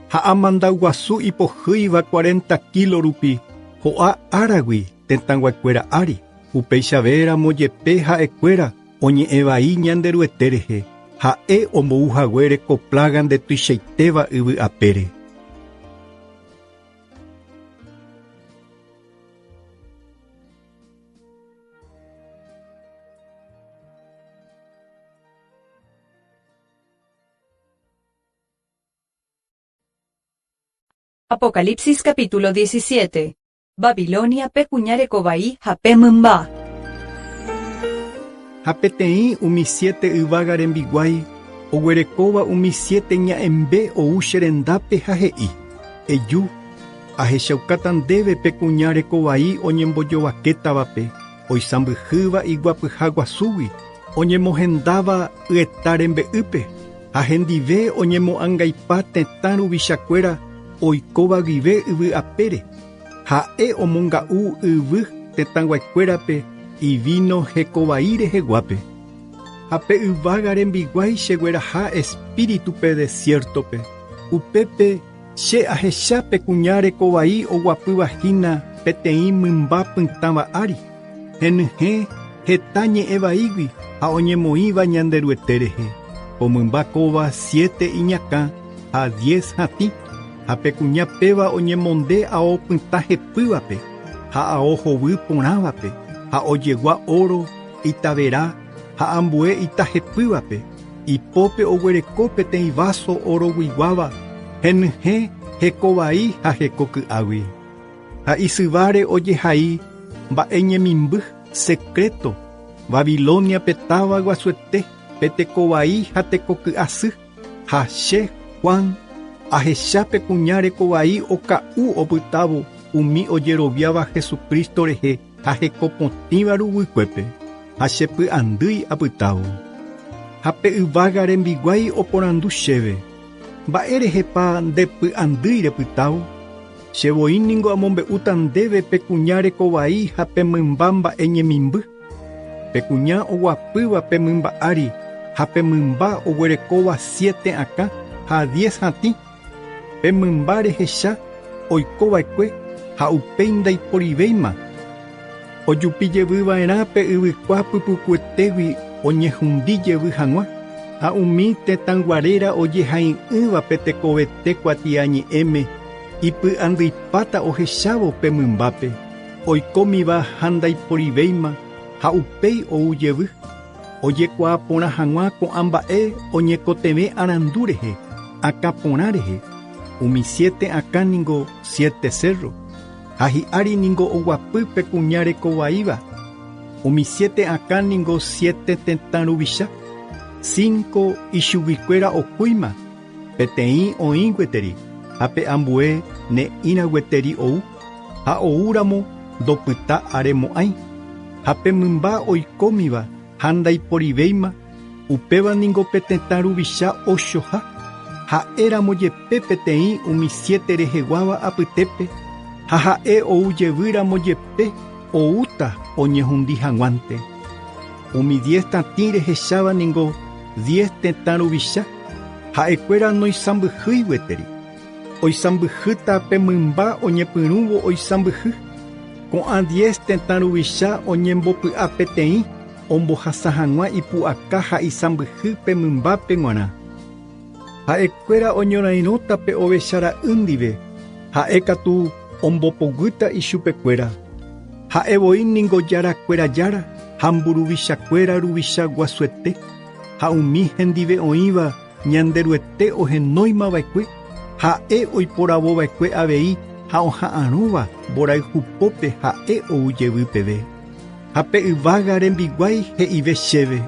B: Ha amanda guasu ipohýiva 40 kilo rupi ho'a áragui tetãguakuéra ári upeichavéra mojepe ha'ekuéra oñe'ẽ vai ñanderyete rehe ha'e ombouhaguére ko plaga ndetuichaitéva yvy'apére.
A: Apocalipsis capítulo 17. Babilonia pecuñarekovai hape mymba.
B: Ha peteĩ umi 7 yvága rembiguái oguerekóva umi 7 ña'embe ou che rendápe ha he'i: eju, ahechaukáta ndéve pecuñarekovai oñembojovakétavape oisãmbyhýva iguapyha guasúgui oñemohendáva yeta rembe'ýpe ha hendive oñemo'ãngaipa tetã ruvichakuéra oikóva guive yvy'apére ha'e omonga'u yvy tetãguaikuérape ivino hekovai reheguápe. Ha pe yvága rembiguái chegueraha espíritupe desiertope upépe che ahecha pecuñarekovai oguapyvahína peteĩ mymba pytãva ári henyhẽ heta ñe'ẽvaígui ha oñemoĩva ñanderyete rehe omymba kóva 7 iñakã ha 10 hatĩ ha pecuña péva oñemonde ao pytã hepývape ha ao hovy porãvape ha ojegua oro itavera ha ambue itahepývape ipópe oguereko peteĩ vaso oro guiguáva henyhẽ hekovai ha hekoky'águi ha isyváre ojehai mba'e ñemimby secreto Babilonia petáva guasuete petekovai ha tekoky'asy ha che Juan ahecha pecuñarekovai oka'u opytávo umi ojeroviáva Jesucristo rehe ha hekopotĩva ruguikuépe ha chepy'andýi apytávo. Ha pe yvága rembiguái oporandu chéve: mba'e rehepa ndepy'andýi repytávo? Chevoi ningo amombe'úta ndéve pecuñarekovai ha pemymba mba'e ñemimby. Pecuña oguapýva pemymba ári ha pemymba oguerekóva 7 akã ha 10 hatĩ. Pemymba rehecha oikova'ekue ha upéi ndaiporivéima. Ojupijevýva'erã pe yvykua pypukuetégui oñehũndijevy hag̃ua ha umi tetãnguaréra ojehai'ỹva petekovete kuatia ñe'ẽme ipy'andýipáta ohechávo pemymbápe oikómiva ha ndaiporivéima ha upéi oujevy ojekuaa porã hag̃ua ko'ã mba'e oñekotevẽ arandu rehe akã porã rehe umi 7 akã ningo 7 cerro ha hi'ári ningo oguapy pecuñarekovaíva umi 7 akã ningo 7 tetã ruvicha 5 ichuguikuéra okúima peteĩ oĩ gueteri ha pe ambue ne'írã gueteri ou ha oúramo ndopyta aremo'ãi ha pemymba oikómiva ha ndaiporivéima upéva ningo pe tetã ruvicha ochoha ha'éramo jepe peteĩ umi 7 reheguáva apytépe ha ha'e oujevýramo jepe oúta oñehũndi hag̃uánte umi 10 tatĩ rehecháva ningo 10 tetã ruvicha ha'ekuéra noisãmbyhýi gueteri oisãmbyhýta pemymba oñepyrũvo oisãmbyhy ko'ã 10 tetã ruvicha oñembopy'a peteĩ ombohasa hag̃ua ipu'aka ha isãmbyhy pemymbape g̃uarã ha'ekuéra oñorairõta pe ovechara'y ndive ha'e katu ombopogýta ichupekuéra ha'evoi ningo jarakuéra jára ha mburuvichakuéra ruvicha guasuete ha umi hendive oĩva ñanderyete ohenóimava'ekue ha'e oiporavova'ekue avei ha oha'ãrõva mborayhupópe ha'e oujevy peve. Ha pe yvága rembiguái he'ive chéve.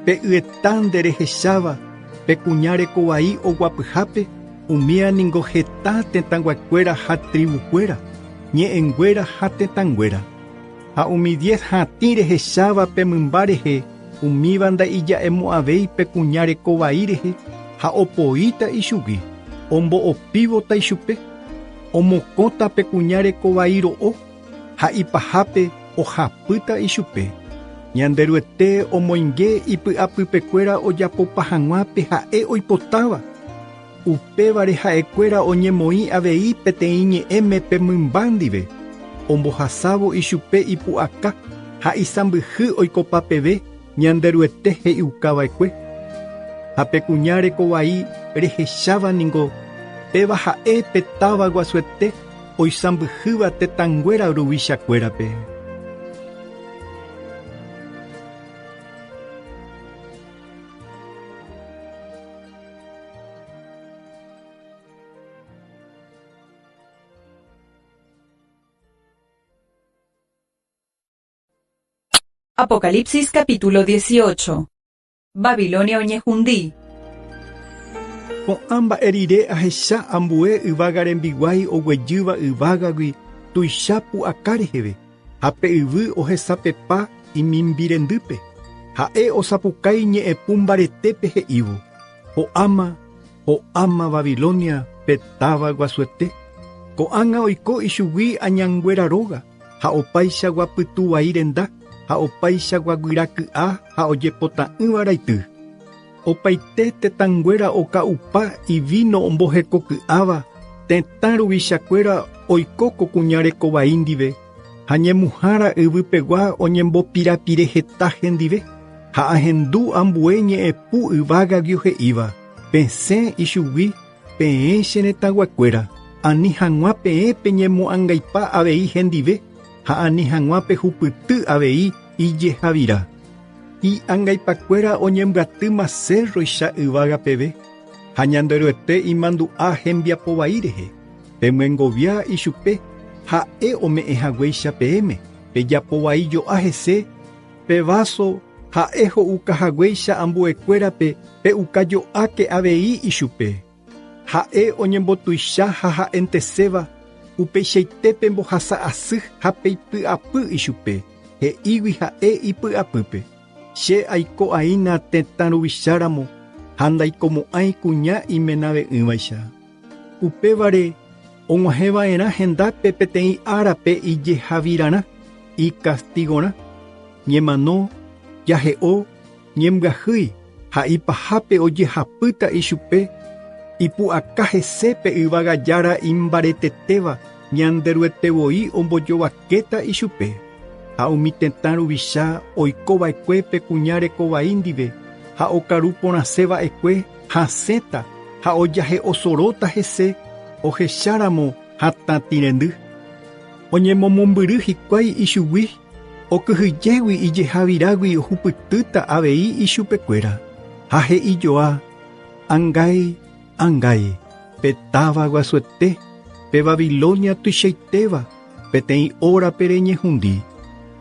B: Pe yeta nderehecháva, pe kuña rekovai oguapyhápe, umíaningo heta tetãnguakuéra ha tribukuéra, ñe'ẽnguéra ha tetãnguéra. Ha umi 10 hatĩ rehecháva pe mymba rehe, umíva ndaija'emo'ãvéi pe kuña rekovai rehe, ha opoíta ichugui, ombo'opívota ichupe, omokõta pe kuña rekovai ro'o, ha ipahápe ohapýta ichupe. Ñanderuete omoinge ipy'apypekuéra ojapopa hag̃uápe ha'e oipotáva. Upévare ha'ekuéra oñemoĩ avei peteĩ ñe'ẽme pe mymba ndive. Ombohasávo ichupe ipu'aka ha isãmbyhy oikopa peve ñanderuete he'iukava'ekue. Ha pe kuña rekovai rehechávaningo péva ha'e pe táva guasuete oisãmbyhýva tetãnguéra ruvichakuérape.
A: Apocalipsis capítulo 18. Babilonia oñehundí.
B: Ko'ãmba erire ahecha ambue yvága rembiguái oguejýva yvágagui tuicha pu'aka reheve, ha pe yvy ohesapepa imimbirendýpe. Ha'e osapukái ñe'ẽpũ mbaretépe he'ívo. Ho'áma Babilonia pe táva guasuete. Ko'ág̃a oiko ichugui añangueraróga, ha opaichagua pytuvai renda, ha opaichagua guyraky'a ha ojepotã'ỹva raity. Opaite tetãnguéra oka'upa ivino ombohekoky'áva, tetã ruvichakuéra oiko ko kuña rekovai ndive, ha ñemuhára yvypegua oñembopirapire heta hendive, ha ahendu ambue ñe'ẽpũ yvágagui he'íva. Pesẽ ichugui, peẽ che retãguakuéra, ani hag̃ua peẽ pe ñemo'ãngaipa avei hendive, ha ani hag̃ua pe hupyty avei ijehavira. I'ãngaipakuéra oñembyaty mase roicha yvága peve, ha ñanderuete imandu'a hembiapovai rehe. Pemyengovia ichupe, ha'e ome'ẽhaguéicha peẽme, pejapovai jo'a hese, pe vaso ha'e ho'ukahaguéicha ambuekuérape pe ukajo'áke avei ichupe. Ha'e oñembotuicha ha ha'enteséva, upeichaitépe mbohasa asy ha peipy'apy ichupe, he'ígui ha'e ipy'apýpe. Che aiko'aína tetã ruvicharamo, ha ndaikomo'ãi kuña imenave'ỹvaicha. Upévare og̃uahẽva'erã hendápe peteĩ árape ijehavirãrã, ikastigorã, ñemano, jahe'o, ñembyahýi, ha ipahápe ojehapýta ichupe, ipu'aka hesépe yvágajára imbaretetéva, ñanderuetevoi ombojovakéta ichupe. Ha umi tetã ruvicha oikova'ekue pe kuña rekovai ndive, ha okaru porãseva'ekue hasẽta, ha ojahe osoróta hese, ohecháramo hatãtirendy. Oñemomombyry hikuái ichugui, okyhyjégui ijehavirágui ohupytýta avei ichupekuéra, ha he'ijoa, ãngai, pe táva guasuete, pe Babilonia tuichaitéva, peteĩ órape reñehundí.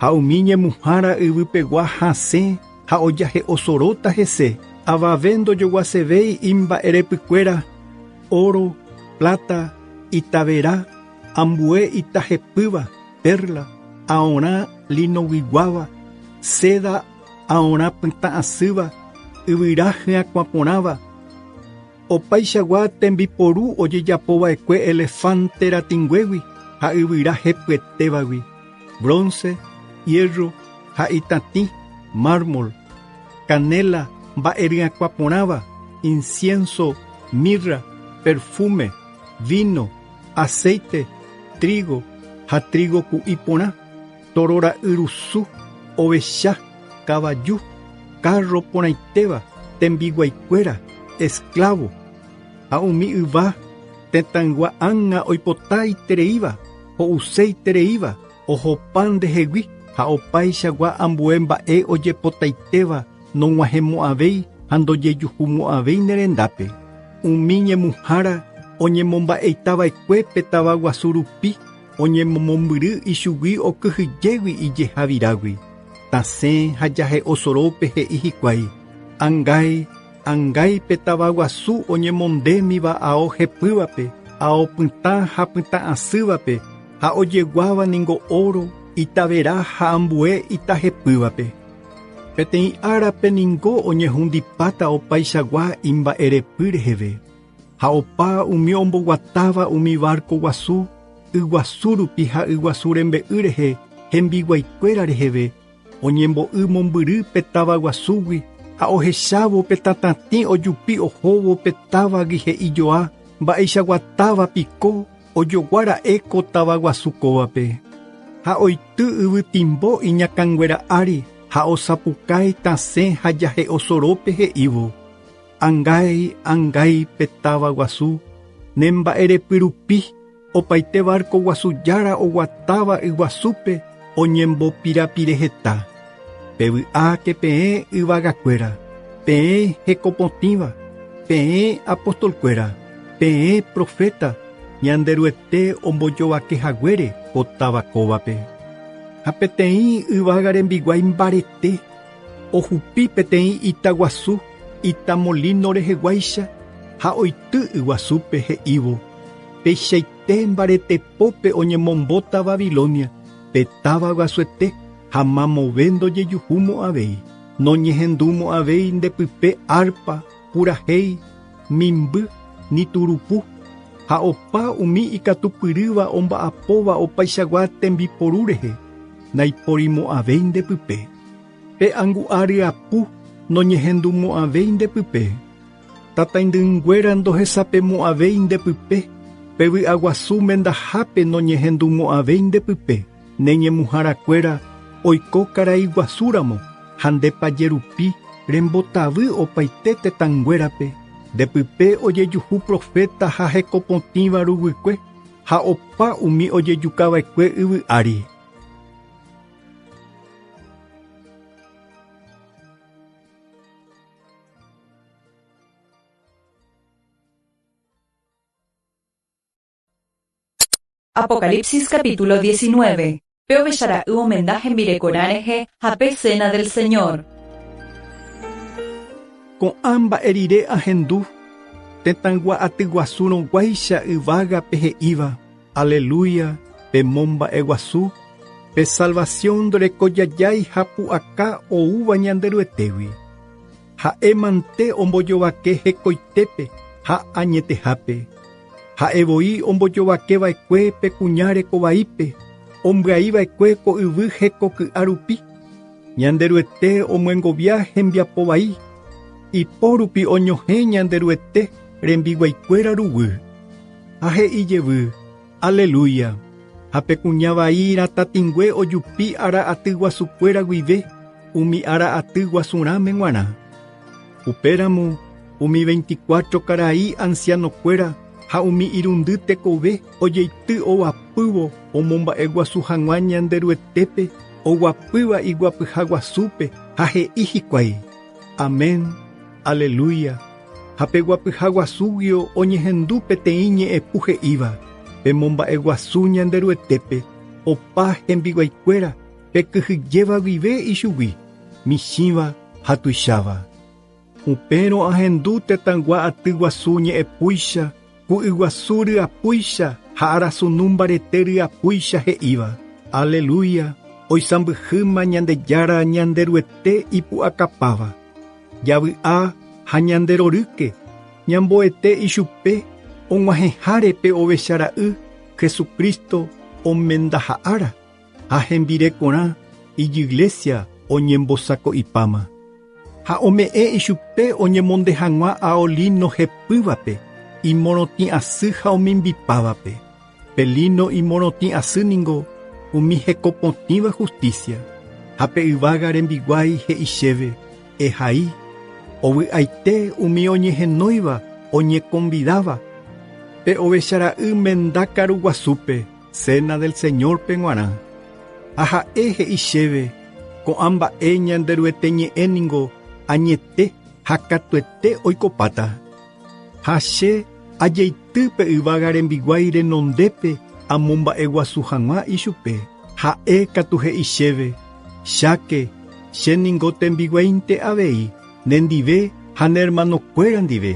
B: Ha umi ñemuhára yvypegua hasẽ ha ojahe osoróta hese, avave ndojoguasevéi imba'erepykuéra, oro, plata, itavera, ambue itahepýva, perla, aorã linoguiguáva, seda, aorã pytã'asýva, yvyra hyakuã porãva. Opaichagua tembiporu ojejapova'ekue elefante ratinguégui ha yvyra hepyetévagui, bronce, hierro, ha itatĩ, mármol, canela, mba'eryakua porãva, incienso, mirra, perfume, vino, aceite, trigo, ha trigo ku'i porã, torora yrusu, ovecha, kavaju, carro porãitéva, tembiguaikuéra, esclavo, ha umi yva, tetãngua ág̃a oipota itereíva, ho'use itereíva, ohopa ndehegui, ha opaichagua ambue mba'e ojepotaitéva nog̃uahẽmo'ãvéi ha ndojejuhumo'ãvéi nerendápe. Umi ñemuhára oñemomba'eitava'ekue pe tavaguasu rupi, oñemomombyry ichugui okyhyjégui ijehavirágui. Tasẽ ha jahe osorópe he'i hikuái. Angái pe tavaguasu oñemondémiva ao hepývape, ao pytã ha pytã'asývape, ha ojeguáva ningo oro, itavera ha ambue itahepývape. Peteĩ árape ningo oñehundipáta opaichagua imba'erepy reheve. Ha opa umi omboguatáva umi barco guasu, yguasu rupi ha yguasu rembe'y rehe, hembiguaikuéra reheve, oñembo'y mombyry pe tavaguasúgui, ha ohechávo pe tatatĩ ojupi ohóvo pe távagui he'ijoa, mba'eichaguatáva piko ojoguara'éko tavaguasu kóvape. Ha oity yvytimbo iñakãnguera ári, ha osapukái tasẽ ha jahe osorópe he'ívo. Angái pe tavaguasu, nemba'erepy rupi, opaite barco guasujára oguatáva yguasúpe oñembopirapire heta. Pevy'áke peẽ yvagakuéra, peẽ hekopotĩva, peẽ apostolkuéra, peẽ profeta, ñanderuete ombojovakehaguére ko tavakóvape. Ha peteĩ yvága rembiguái mbarete, ohupi peteĩ itaguasu, itamolino reheguáicha, ha oity yguasúpe he'ívo. Peichaite mbaretepópe oñemombóta Babilonia, pe tavaguasuete, ha mamovendo jejuhúmo'ãvéi, noñehendúmo'ãvéi ndepype arpa, purahéi, mimby, niturupu, ha opa umi ikatupyrýva omba'apóva opaichagua tembiporu rehe, naipórimo'ãvéi ndepype. Pe angu'a ryapu noñehendúmo'ãvéi ndepype. Tataindynguéra ndohesapemo'ãvéi ndepype, pe vy'aguasu mendahápe noñehendúmo'ãvéi ndepype, neñemuhãrakuéra oiko karai guasúramo, ha ndépa jerupi rembotavy opaite tetãnguérape, ndepype ojejuhu profeta ha hekopotĩva ruguyke, ha opa umi ojejukava'ekue yvy'ári.
A: Apocalipsis capítulo 19. Peovechará un homenaje mirecoraneje a cena del Señor.
B: Con amba erire ahendu, tetangua atiguasuno guaisha yvága pehe'íva, aleluya, pe momba eguasu, pe salvación dorekojajái ha pu'aka oúva ñanderyetégui. Ha'e mante ombojovake hekoitépe ha añetehápe. Ha'evoi ombojovakeva'ekue pe kuñarekovaípe, ombyaiva'ekue ko yvy hekoky'a rupi. Ñanderyete omyengovia hembiapovai, ipórupi oñohẽ ñanderyete rembiguaikuéra ruguy. Ha he'ijevy, aleluya, ha pe kuña vai ratatingue ojupi ara'aty guasukuéra guive, umi ara'aty guasurãme g̃uarã. Upéramo umi 24 karai ancianokuéra ha umi irundy tekove ojeity ovapývo omomba'e guasu hag̃ua ñanderyetépe, oguapýva iguapyha guasúpe ha he'i hikuái, amén, aleluya. Ha pe guapyha guasúgui oñehendu peteĩ ñe'ẽpu he'íva, pe momba'e guasu ñanderyetépe, opa hembiguaikuéra, pe kyhyjéva guive ichugui, michĩva ha tuicháva. Upérõ ahendu tetãngua aty guasu ñe'ẽpúicha, ku yguasu ryapúicha ha arasunu mbarete ryapúicha he'íva, aleluya. Oisãmbyhýma ñandejára ñanderyete ipu'akapáva, javy'a ha ñanderoryke, ñamboete ichupe og̃uahẽháre pe ovechara'y Jesucristo omendaha'ára, ha hembirekorã ijiglesia oñembosako'ipáma. Ha ome'ẽ ichupe oñemonde hag̃ua aolino hepývape, imorotĩ asy ha omimbipávape. Pe lino imorotĩ asy ningo umi hekopotĩva justicia. Ha pe yvága rembiguái he'i chéve, ehai, ovy'aite umi oñehenóiva oñeconvidáva. Pe ovechara'y menda karuguasúpe, cena del Señor pe g̃uarã. Ha ha'e he'i chéve, ko'ãmba'e ñanderyete ñe'ẽ ningo añete ha katuete oikopáta. Ha che ajeitýpe yvága rembiguái renondépe amo mba'e guasu hag̃ua ichupe. Ha'e katu he'i chéve: cháke, chéniko tembiguaínte avei, nendive ha nehermanokuéra ndive.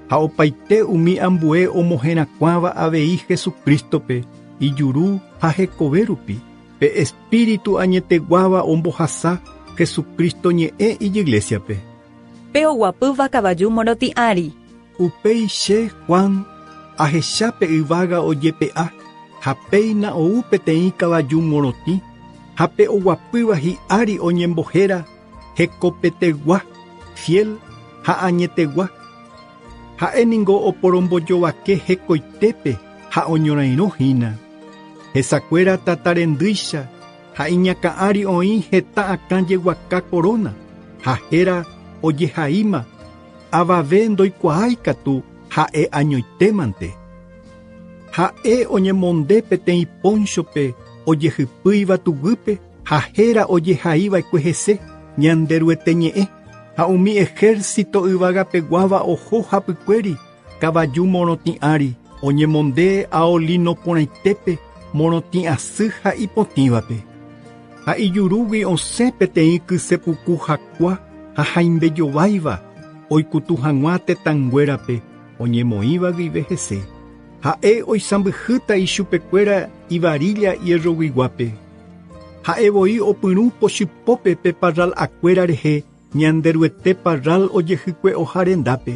B: Ha opaite umi ambue omohẽrakuãva avei Jesukristope, ijuru ha hekove rupi. Pe espíritu añeteguáva ombohasa Jesucristo ñe'ẽ ijiglesia-pe.
A: Pe oguapýva kavaju moroti'ãri.
B: Upeiche Juan ahechápe yvága ojepe'a, ha péina ou peteĩ kavaju morotĩ, ha pe oguapýva hi'ári oñembohéra hekopetegua, fiel ha añetegua. Ha'éniko oporombojovake hekoitépe ha oñorairõhína. Hesakuéra tatarendýicha ha iñakã'ári oĩ heta akã jeguaka korona, ha héra ojehaíma, avave ndoikuaái katu ha'e añoitémante. Ha'e oñemonde peteĩ Ponchope ojehypýiva tugýpe, ha héra ojehaíva'ekue hese ñanderuete ñe'ẽ. Ha umi ejército yvágapeguáva oho hapykuéri kavaju morotĩ'ári oñemonde aolino porãitépe morotĩ asy ha ipotĩvape. Ha ijurúgui osẽ peteĩ kysepuku hakua ha haimbejováiva oikutu hag̃ua tetãnguérape oñemoĩva guive hese. Ha'e oisãmbyhýta ichupekuéra ivarilla ierroguiguápe. Ha'evoi opyrũ pochypópe pe parral akuéra rehe ñanderuete parral ojehykue oharendápe.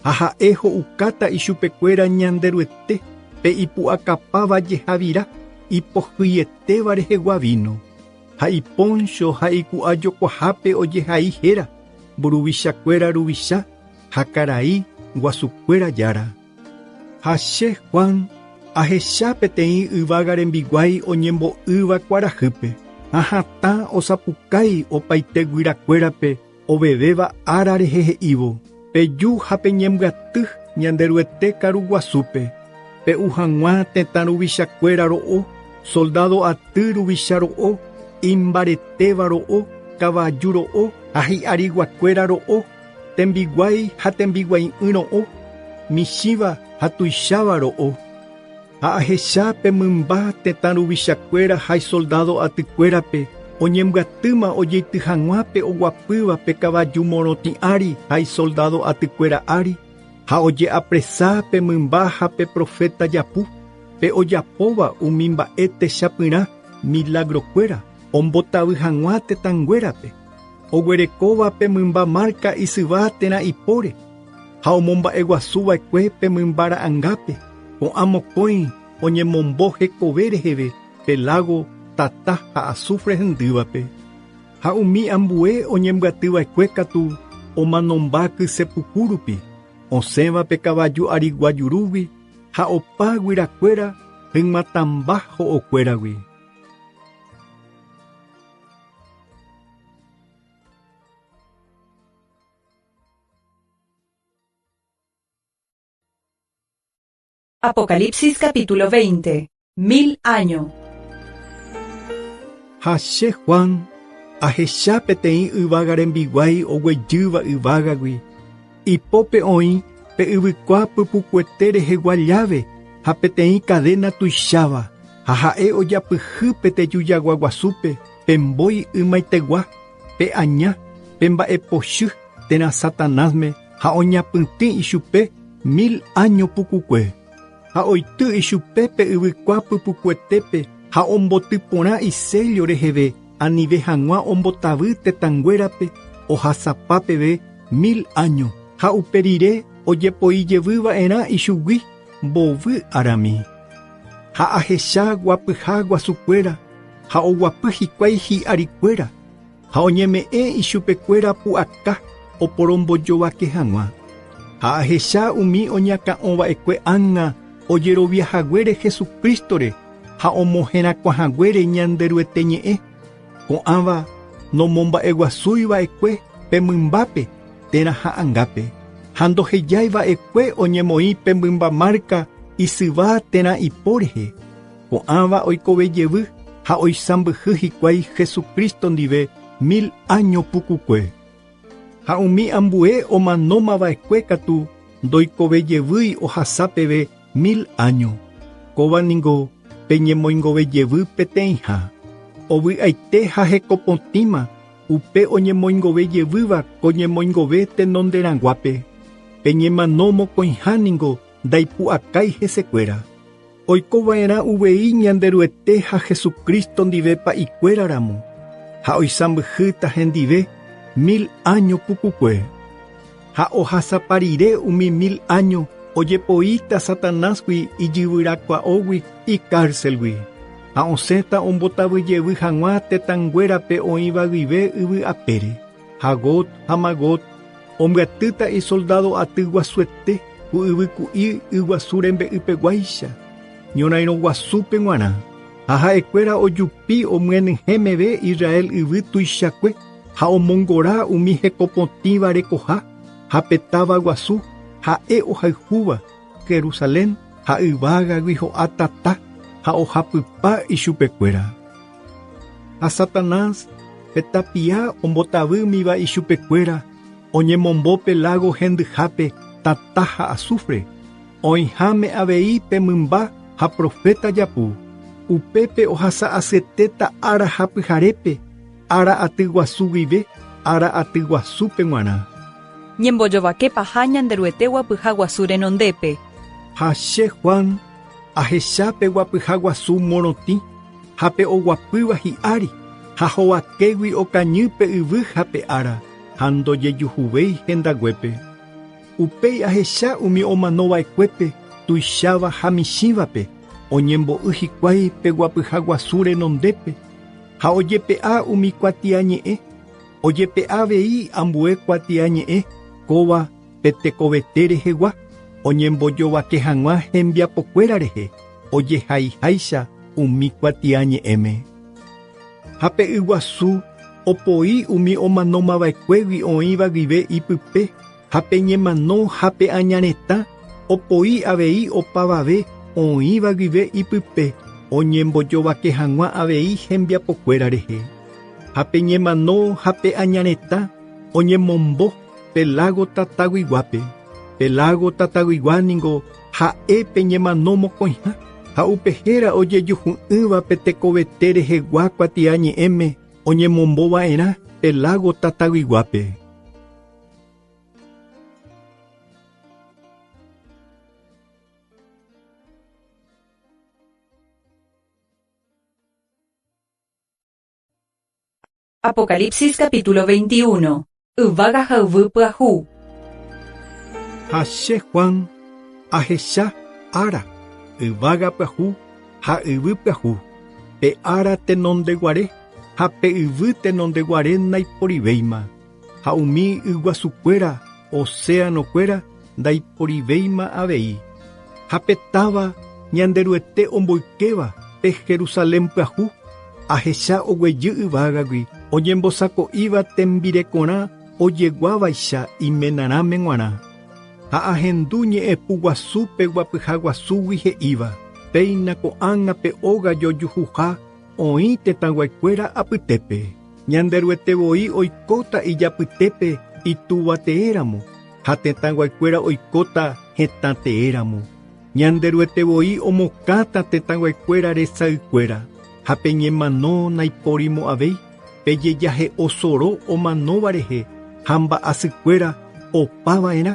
B: Ha ha'e ho'ukáta ichupekuéra ñanderuete pe ipu'akapáva jehavira ipohýietéva rehegua vino. Ha ipóncho ha iku'a jokuahápe ojehai héra, mburuvichakuéra ruvicha ha karai guasukuéra jára. Ha che Juan ahecha peteĩ yvága rembiguái oñembo'ýva kuarahýpe. Ha hatã osapukái opaite guyrakuérape ovevéva ára rehe he'ívo. Peju ha peñembo'aty ñanderuete karuguasúpe. Pe'u hag̃ua tetã ruvichakuéra ro'o, soldado aty ruvicha ro'o, imbaretéva ro'o, kavaju ro'o ha hi'ariguakuéra ro'o, tembiguái ha tembiguaĩ'ỹ ro'o, michĩva ha tuicháva ro'o. Ha ahecha pe mymba tetã ruvichakuéra ha soldado atykuérape oñembyatýma ojeity hag̃uápe oguapýva pe kavaju morotĩ'ári ha soldado atykuéra ári, ha oje apresa pe mymba ha pe profeta japu, pe ojapóva umi mba'e techapyrã milagrokuéra ombotavy hag̃ua tetãnguérape. Oguerekóva pe mymba marca isyva térã ipóre ha omomba'eguasuva'ekue pe mymbára angápe, ko'ã mokõi oñemombo hekove reheve pe lago tata ha azufre hendývape. Ha umi ambue oñembyatýva'ekue katu omanomba kysepuku rupi, osẽva pe kavaju ariguajurúgui ha opa guyrakuéra hyg̃uatãmba ho'okuéragui.
A: Apocalipsis capítulo 20. 1000 años.
B: Ha che Juan ahecha peteĩ yvága rembiguái oguejýva yvágagui. Ipópe oĩ pe yvykua pypukuete rehegua llave ha peteĩ cadena tuicháva, ha ha'e ojapyhy peteju jagua guasúpe pe mbói ymaitegua, pe aña, pe mba'e pochy térã Satanásme ha oñapytĩ ichupe 1000 años pukukue. Ha oity ichupe pe yvykua pypukuetépe ha omboty porã isello reheve anive hag̃ua ombotavy tetãnguérape ohasapa peve 1000 años. Ha uperire ojepoijevýva'erã ichugui mbovy arami. Ha ahecha guapyha guasukuéra ha oguapy hikuái hi'arikuéra ha oñeme'ẽ ichupekuéra pu'aka oporombojovake hag̃ua. Ha ahecha umi oñakã'õva'ekue ág̃a ojeroviahaguére Jesukrístore ha omohẽrakuãhaguére ñanderuete ñe'ẽ, ko'ãva nomomba'eguasúiva'ekue pe mymbápe térã ha angápe, ha ndohejáiva'ekue oñemoĩ pe mymba marca isyva térã ipórehe, ko'ãva oikovejevy ha oisãmbyhy hikuái Jesukristo ndive 1000 años pukukue. Ha umi ambue omanómava'ekue katu ndoikovejevýi ohasa peve 1000 años. Kóva ningo peñemoingovejevy peteĩha. Ovy'aite ha hekopotĩma upe oñemoingovejevýva koñemoingove tenonderanguápe. Peñemano mokõiha ningo ndaipu'akái hesekuéra. Oikova'erã uvei ñanderuete ha Jesukristo ndivépa ikuéraramo. Ha oisãmbyhýta hendive 1000 años pukukue. Ha ohasaparire umi 1000 años ojepoíta Satanásgui ijyvyrakuaógui icárcelgui. Ha osẽta ombotavyjevy hag̃ua tetãnguérape oĩva guive yvy apére. Ha Gog ha Magog ombyatýta isoldado aty guasuete ku yvyku'i yguasu rembe'ypeguáicha ñorairõ guasúpe g̃uarã. Ha ha'ekuéra ojupi omyenyhẽmeve Israel yvy tuichakue ha omongora umi hekopotĩva rekoha ha petáva guasu ha'e ohayhúva Jerusalén ha yvágagui ho'a tata ha ohapypa ichupekuéra. Ha Satanás petapia ombotavýmiva ichupekuéra oñemombo pe lago hendyhápe tata ha azufre. Oĩháme avei pe mymba ha profeta japu. Upépe ohasa asyetéta ára hapyharépe, ára aty guasu guive, ára aty guasúpe g̃uarã.
A: Ñembojovaké paha ñanderuete guapyha guasu renondépe.
B: Ha che Juan ahechápe guapyha guasu morotĩ ha pe oguapýva hi'ári ha hovakégui okañýpe yvýhape ára ha ndojejuhuvéi hendaguépe. Upéi ahecha umi omanova'ekuépe tuicháva ha michĩvape oñembo'y hikuái pe guapyha guasu renondépe ha ojepe'a umi kuatia ñe'ẽ. Ojepe'a avei ambue kuatia ñe'ẽ kóva petekovete rehegua oñembojovake hag̃ua hembiapokuéra rehe ojehaiháicha umi kuatia ñe'ẽme. Ha pe yguasu opoi umi omanomava'ekuégui oĩva guive ipype ha pe ñemano ha pe añaretã opoi avei opavave oĩva guive ipype oñembojovake hag̃ua avei hembiapokuéra rehe. Ha pe ñemano ha pe añaretã oñemombo pe lago tataguiguápe. Pe lago tataguigua ningo ha'e pe ñemano mokõiha ha upe héra ojejuhu'ỹva pe tekovete rehegua kuatia ñe'ẽme oñemombova'erã pe lago tataguiguápe.
A: Apocalipsis capítulo 21. Yvága ha yvy pyahu.
B: Ha che Juan ahecha ára yvága pyahu ha yvy pyahu pe ára tenondeguare ha pe yvy tenondeguare ndaiporivéima ha umi yguasukuéra océanokuéra ndaiporivéima avei ha pe táva ñanderuete omboykéva pe Jerusalén pyahu ahecha oguejy yvágagui oñembosako'íva tembirekorã ojeguávaicha imenarãme g̃uarã. Ha ahendu ñe'ẽpu guasúpe guapyha guasúgui he'íva. Péina ko'ág̃a pe óga jojuhuha oĩ tetãguaikuéra apytépe. Ñanderuetevoi oikóta ijapytépe ituvateéramo ha tetãguaikuéra oikóta hetãteéramo. Ñanderuetevoi omokãta tetãguaikuéra resaykuéra ha peñemano naipórimo avéi pejejahe osoro omanóva rehe ha mba'asykuéra opava'erã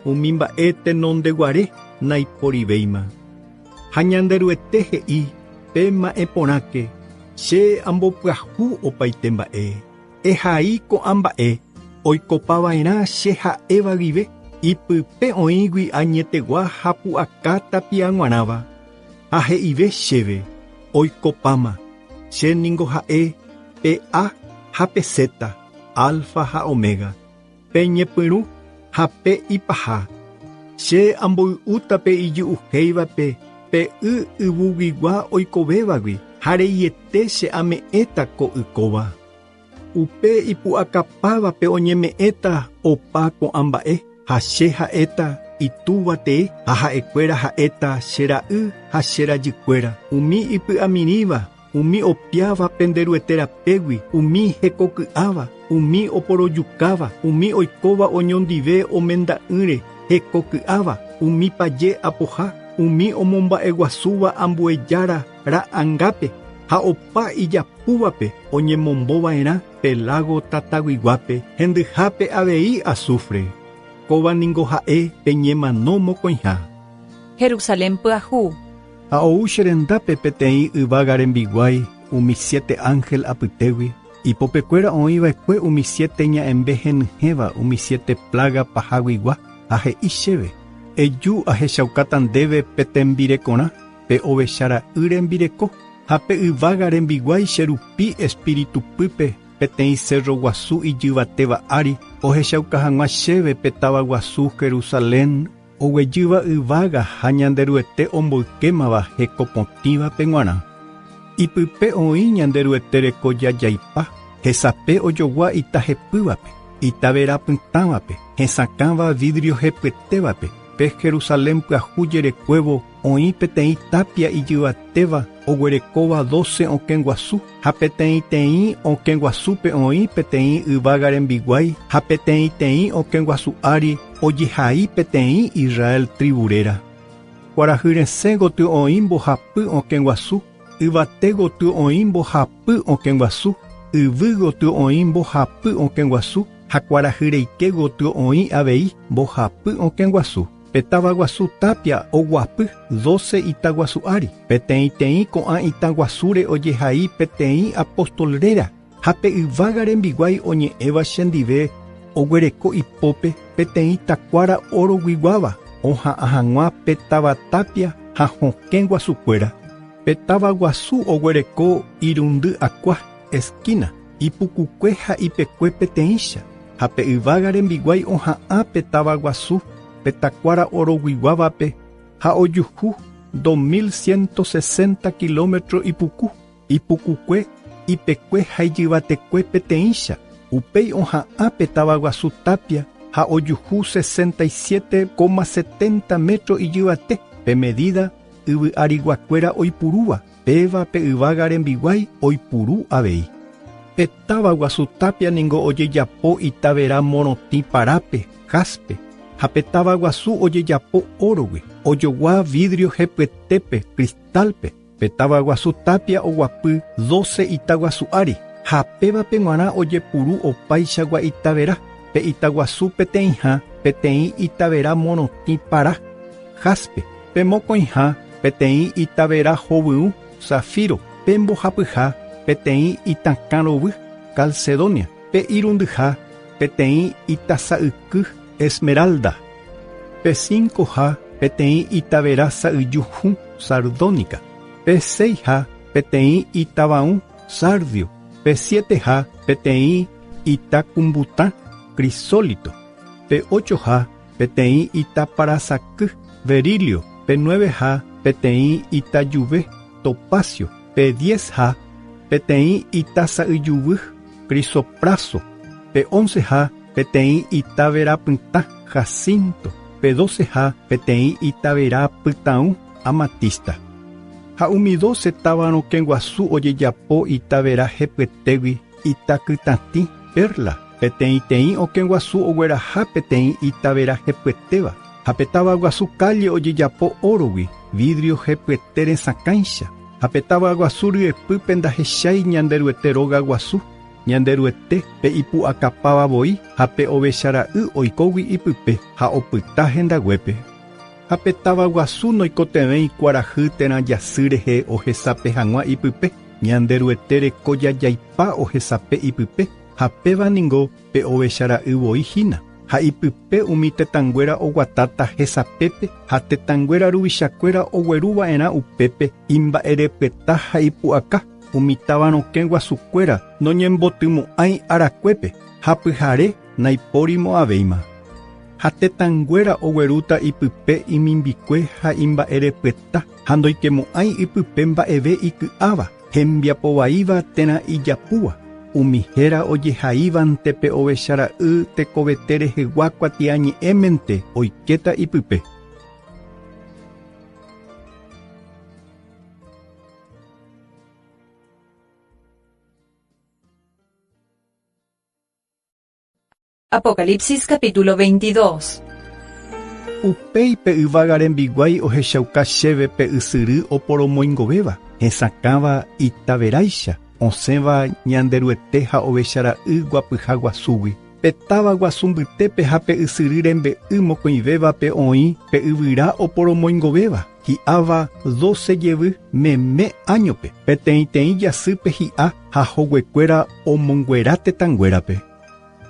B: umi mba'e tenondeguare naiporivéima. Ha ñanderuete he'i pe mba'e porãke che ambopyahu opaite mba'e. Ehai ko'ã mba'e oikopava'erã che ha'éva guive ipype oĩgui añetegua ha pu'aka tapia g̃uarãva. Ha he'ive chéve oikopáma che ningo ha'e pe A ha pe Z, alfa ha omega, pe ñepyrũ ha pe ipaha. Che amboy'úta pe iju'uhéivape pe yvugigua oikovévagui ha reiete che ame'ẽta ko ykóva. Upe ipu'akapáva pe oñeme'ẽta opa ko'ã mba'e ha che ha'éta itúvate ha ha'ekuéra ha'éta chera'y ha cherajykuéra umi ipy'amirĩva umi opiáva penderueterapégui umi hekoky'áva umi oporojukáva umi oikóva oñondive omenda'ỹre heko ky'áva, umi paje apoha, umi omomba'eguasúva ambuejára ra'angápe, ha opa ijapúvape oñemombova'erã Pelágo tataguiguápe hendyhápe avei azufre. Kóvaniko ha'e peñemano mokõiha.
A: Jerusalén pyahu.
B: Ha ou che rendápe peteĩ yvága rembiguái umi 7 ángel apytégui, ipopekuéra oĩva'ekue umi 7 ña'embe henyhẽva umi 7 plaga paháguigua, ha he'i chéve: eju ahechaukáta ndéve pe tembirekorã, pe ovechara'y rembireko, ha pe yvága rembiguái cherupi espiritupýpe peteĩ cerro guasu ijyvatéva ári, ohechauka hag̃ua chéve pe táva guasu Jerusalén, oguejýva yvága ha ñanderuete omboykémava hekopotĩva pe g̃uarã. Ipype oĩ ñanderuetereko jajaipa, hesape ojogua itahepývape, itaverapytãvape, hesakãva vidrio hepyetévape, pe Jerusalén pyahu jerekuévo oĩ peteĩ tapia ijyvatéva oguerekóva 12 okẽ guasu, ha peteĩ teĩ okẽ guasúpe oĩ peteĩ yvága rembiguái, ha peteĩ teĩ okẽ guasu ári ojehai peteĩ Israel triburéra. Kuarahy resẽ gotyo oĩ mbohapy okẽ guasu, yvate gotyo oĩ mbohapy okẽ guasu, yvy gotyo oĩ mbohapy okẽ guasu, ha kuarahy reike gotyo oĩ avei mbohapy okẽ guasu. Pe táva guasu tapia oguapy 12 itaguasu ári, peteĩ teĩ ko'ã itaguasúre ojehai peteĩ apostolrera, ha pe yvága rembiguái oñe'ẽva chendive oguereko ipópe peteĩ takuára oroguiguáva, oha'ã hag̃ua pe táva tapia ha hokẽ guasukuéra. Pe táva guasu oguereko irundy akua, esquina, ipukukue ha ipekue peteĩcha, ha pe yvága rembiguái oha'ã pe táva guasu petakuára oroguiguávape ha ojuhu 2160 kilómetro ipuku, ipukukue ipekue ha ijyvatekue peteĩcha, upéi oha'ã pe táva guasu tapia ha ojuhu 67,70 metro ijyvate, pe medida yvy'ariguakuéra oipurúva, péva pe yvága rembiguái oipuru avei. Pe táva guasu tapia ningo ojejapo itavera morotĩ parápe, jaspe, ha pe táva guasu ojejapo órogui, ojogua vidrio hepyetépe, cristalpe. Pe táva guasu tapia oguapy 12 itaguasu ári, ha pévape g̃uarã ojepuru opaichagua itavera, pe itaguasu peteĩha peteĩ itavera morotĩ para, jaspe, pe mokõiha peteĩ itavera hovyũ, zafiro, pe mbohapyha peteĩ itakã rovy, calcedonia, pe irundyha peteĩ itasa'yky, esmeralda, pe 5ha peteĩ itavera sa'yjuhu, sardónica, pe 6ha peteĩ itavãũ, sardio, pe 7ha peteĩ itakumbutã, crisólito, pe 8ha peteĩ itaparasaky, berilio, pe 9ha peteĩ itajuve, topacio, pe 10ha peteĩ itasa'yjuvy, crisopraso, pe 11ha peteĩ itaverapytã, jacinto, pe 12ha peteĩ itaverapytãũ, amatista. Ha umi 12 táva rokẽ guasu ojejapo itavera hepyetégui, itakytatĩ, perla, peteĩ teĩ okẽ guasu ogueraha peteĩ itavera hepyetéva, ha pe táva guasu calle ojejapo órogui, vidrio hepyete resakãicha, ha pe táva guasu ryepýpe ndahechái ñanderuete róga guasu, ñanderuete pe ipu'akapávavoi ha pe ovechara'y oikógui ipype ha opyta hendaguépe. Ha pe táva guasu noikotevẽi kuarahy térã jasy rehe ohesape hag̃ua ipype, ñanderuete reko jajaipa ohesape ipype, ha pévaningo pe ovechara'yvoi hína, ha ipype umi tetãnguéra oguatáta hesapépe, ha tetãnguéra ruvichakuéra ogueruva'erã upépe imba'erepyeta ha ipu'aka, umi táva rokẽ guasukuéra noñembotymo'ãi arakuépe, ha pyhare naipórimo ha tetãnguéra oguerúta ipype imimbikue ha imba'erepyeta, ha ndoikemo'ãi ipype mba'eve iky'áva, hembiapovaíva térã ijapúva, umi héra ojehaívante pe ovechara'y tekovete rehegua kuatiañe'ẽmente oiketa ipype.
A: Apocalipsis capítulo 22.
B: Upéipe yvága rembiguái ohechauka chéve pe ysyry oporomoingovéva, hesakãva itaveráicha, osẽva ñanderuete ha ovechara'y guapyha guasúgui. Petáva guasu mbytépe ha pe ysyry rembe'y mokõivévape oĩ pe yvyra oporomoingovéva. Hi'áva 12 jevy meme añope. Peteĩteĩ jasýpe hi'a ha hoguekuéra omonguera tetãnguérape.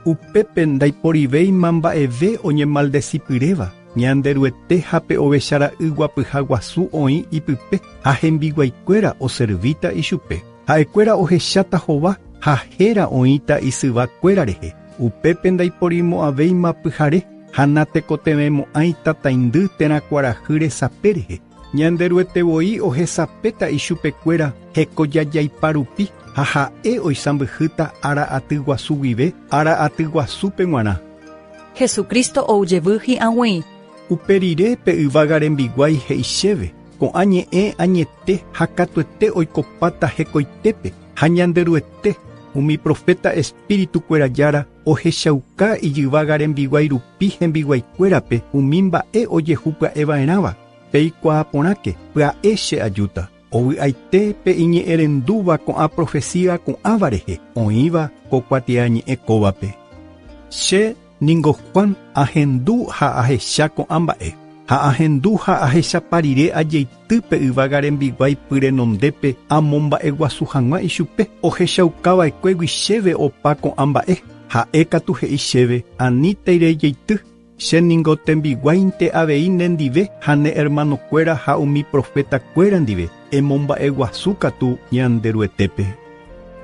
B: Upépe ndaiporivéima mba'eve oñemaldecipyréva. Ñanderuete ha pe ovechara'y guapyha guasu oĩ ipype ha hembiguaikuéra oservíta ichupe. Ha'ekuéra ohecháta hova ha héra oĩta isyvakuéra rehe. Upépe ndaiporimo'ãvéima pyhare ha natekotevẽmo'ãi tataindy térãkuarahy resape rehe. Ñanderuetevoi ohesapéta ichupekuéra hekojajaipa rupi ha ha'e oisãmbyhýta ara'aty guasu guive ara'aty guasúpe g̃uarã.
A: Jesucristo oujevy hi'ag̃uĩ.
B: Uperire pe yvága rembiguái he'i chéve, ko'ã ñe'ẽ añete ha katuete oikopáta hekoitépe ha ñanderuete umi profeta espíritukuéra jára ohechauka ijyvága rembiguái rupi hembiguaikuérape umi mba'e ojehupya'eva'erãva peikuaa porãke pya'e che ajúta ovy'aite pe iñe'ẽrendúva ko'ã profecia ko'ãva rehe oĩva ko kuatiañe'ẽ kóvape. Che ningo Juan ahendu ha ahecha ko'ã mba'e ha ahendu ha ahechaparire ajeitýpe yvága rembiguái pyrenondépe amomba'e guasu hag̃ua ichupe ohechaukava'ekue chéve opa ko'ã mba'e ha'e katu he'i chéve aníteire jeity che ningo tembiguáinte avei nendive ha ne hermanokuéra ha umi profetakuéra ndive emomba'e guasu katu ñanderuetépe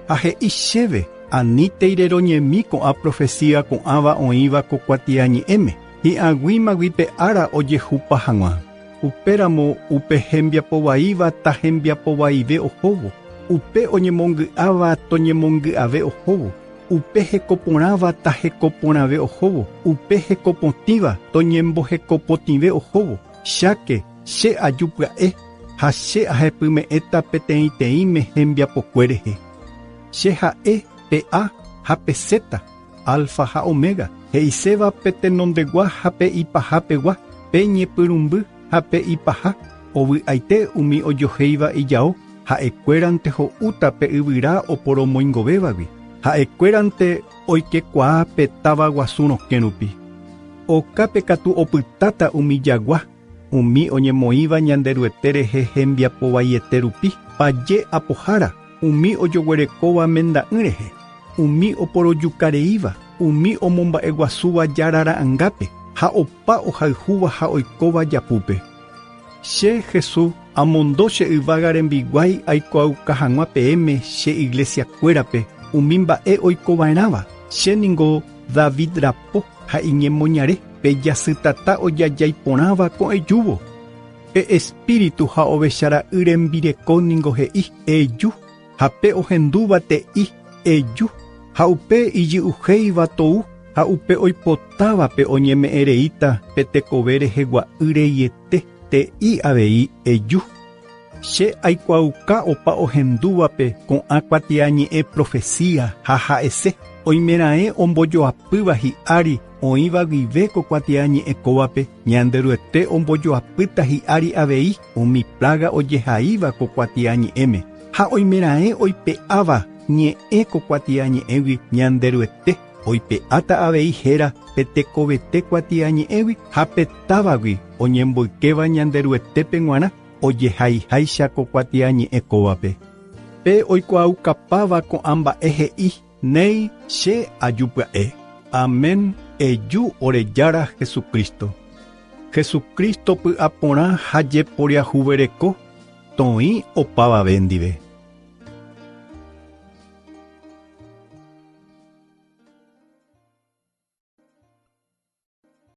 B: ha he'i chéve aníteire roñemi ko'ã profecia ko'ãva oĩva ko kuatiañe'ẽme. Hi'ag̃uímagui pe ára ojehupa hag̃ua. Upéramo upe hembiapovaíva ta hembiapovaive ohóvo. Upe oñemongy'áva toñemongy'ave ohóvo. Upe hekoporãva ta hekoporãve ohóvo. Upe hekopotĩva toñembohekopotĩve ohóvo. Cháke che ajupya'e ha che ahepyme'ẽta peteĩteĩme hembiapokuérehe. Che ha'e pe A ha pe Z, alfa ha omega. He'iséva pe tenondegua ha pe ipahapegua, pe ñepyrũmby ha pe ipaha, ovy'aite umi ojohéiva ijao, ha'ekuérante ho'úta pe yvyra oporomoingovévagui, ha'ekuérante oikekuaa pe táva guasu rokẽrupi. Okápe katu opytáta umi jagua, umi oñemoĩva ñanderuete rehe hembiapovaiete rupi, paje apohára, umi ojoguerekóva menda'ỹ rehe, umi oporojukareíva, umi omomba'e guasúva jarara'ãngápe ha opa ohayhúva ha oikóva japúpe. Che Jesús amondo che yvága rembiguái aikuaauka hag̃ua peẽme che iglesiakuérape umi mba'e oikova'erãva che ningo David rapo ha iñemoñare pe jasy tata ojajaiporãva ko'ẽjúvo. Pe espíritu ha ovechara'y rembireko ningo he'i eju ha pe ohendúva te'i eju. Ha upe ijy'uhéiva tou ha upe oipotáva pe oñeme'ẽreíta pe tekove rehegua'y reiete te'i avei eju. Che aikuaauka opa ohendúvape ko'ã kuatiañe'ẽ profecia ha ha'ese oimeraẽ ombojoapýva hi'ári oĩva guive ko kuatiañe'ẽ kóvape ñanderuete ombojoapýta hi'ári avei umi plaga ojehaíva ko kuatiañe'ẽme ha oimeraẽ oipe'áva ñe'ẽ ko kuatiañe'ẽgui ñanderuete oipe'áta avei héra pe tekovete kuatiañe'ẽgui ha petávagui oñemboykéva ñanderuetépe g̃uarã ojehaiháicha ko kuatiañe'ẽ kóvape. Pe oikuaukapáva ko'ã mba'e he'i néi che ajupya'e. Amén. Eju orejára Jesucristo. Jesucristo py'aporã ha jeporiahuvereko toĩ opavave ndive.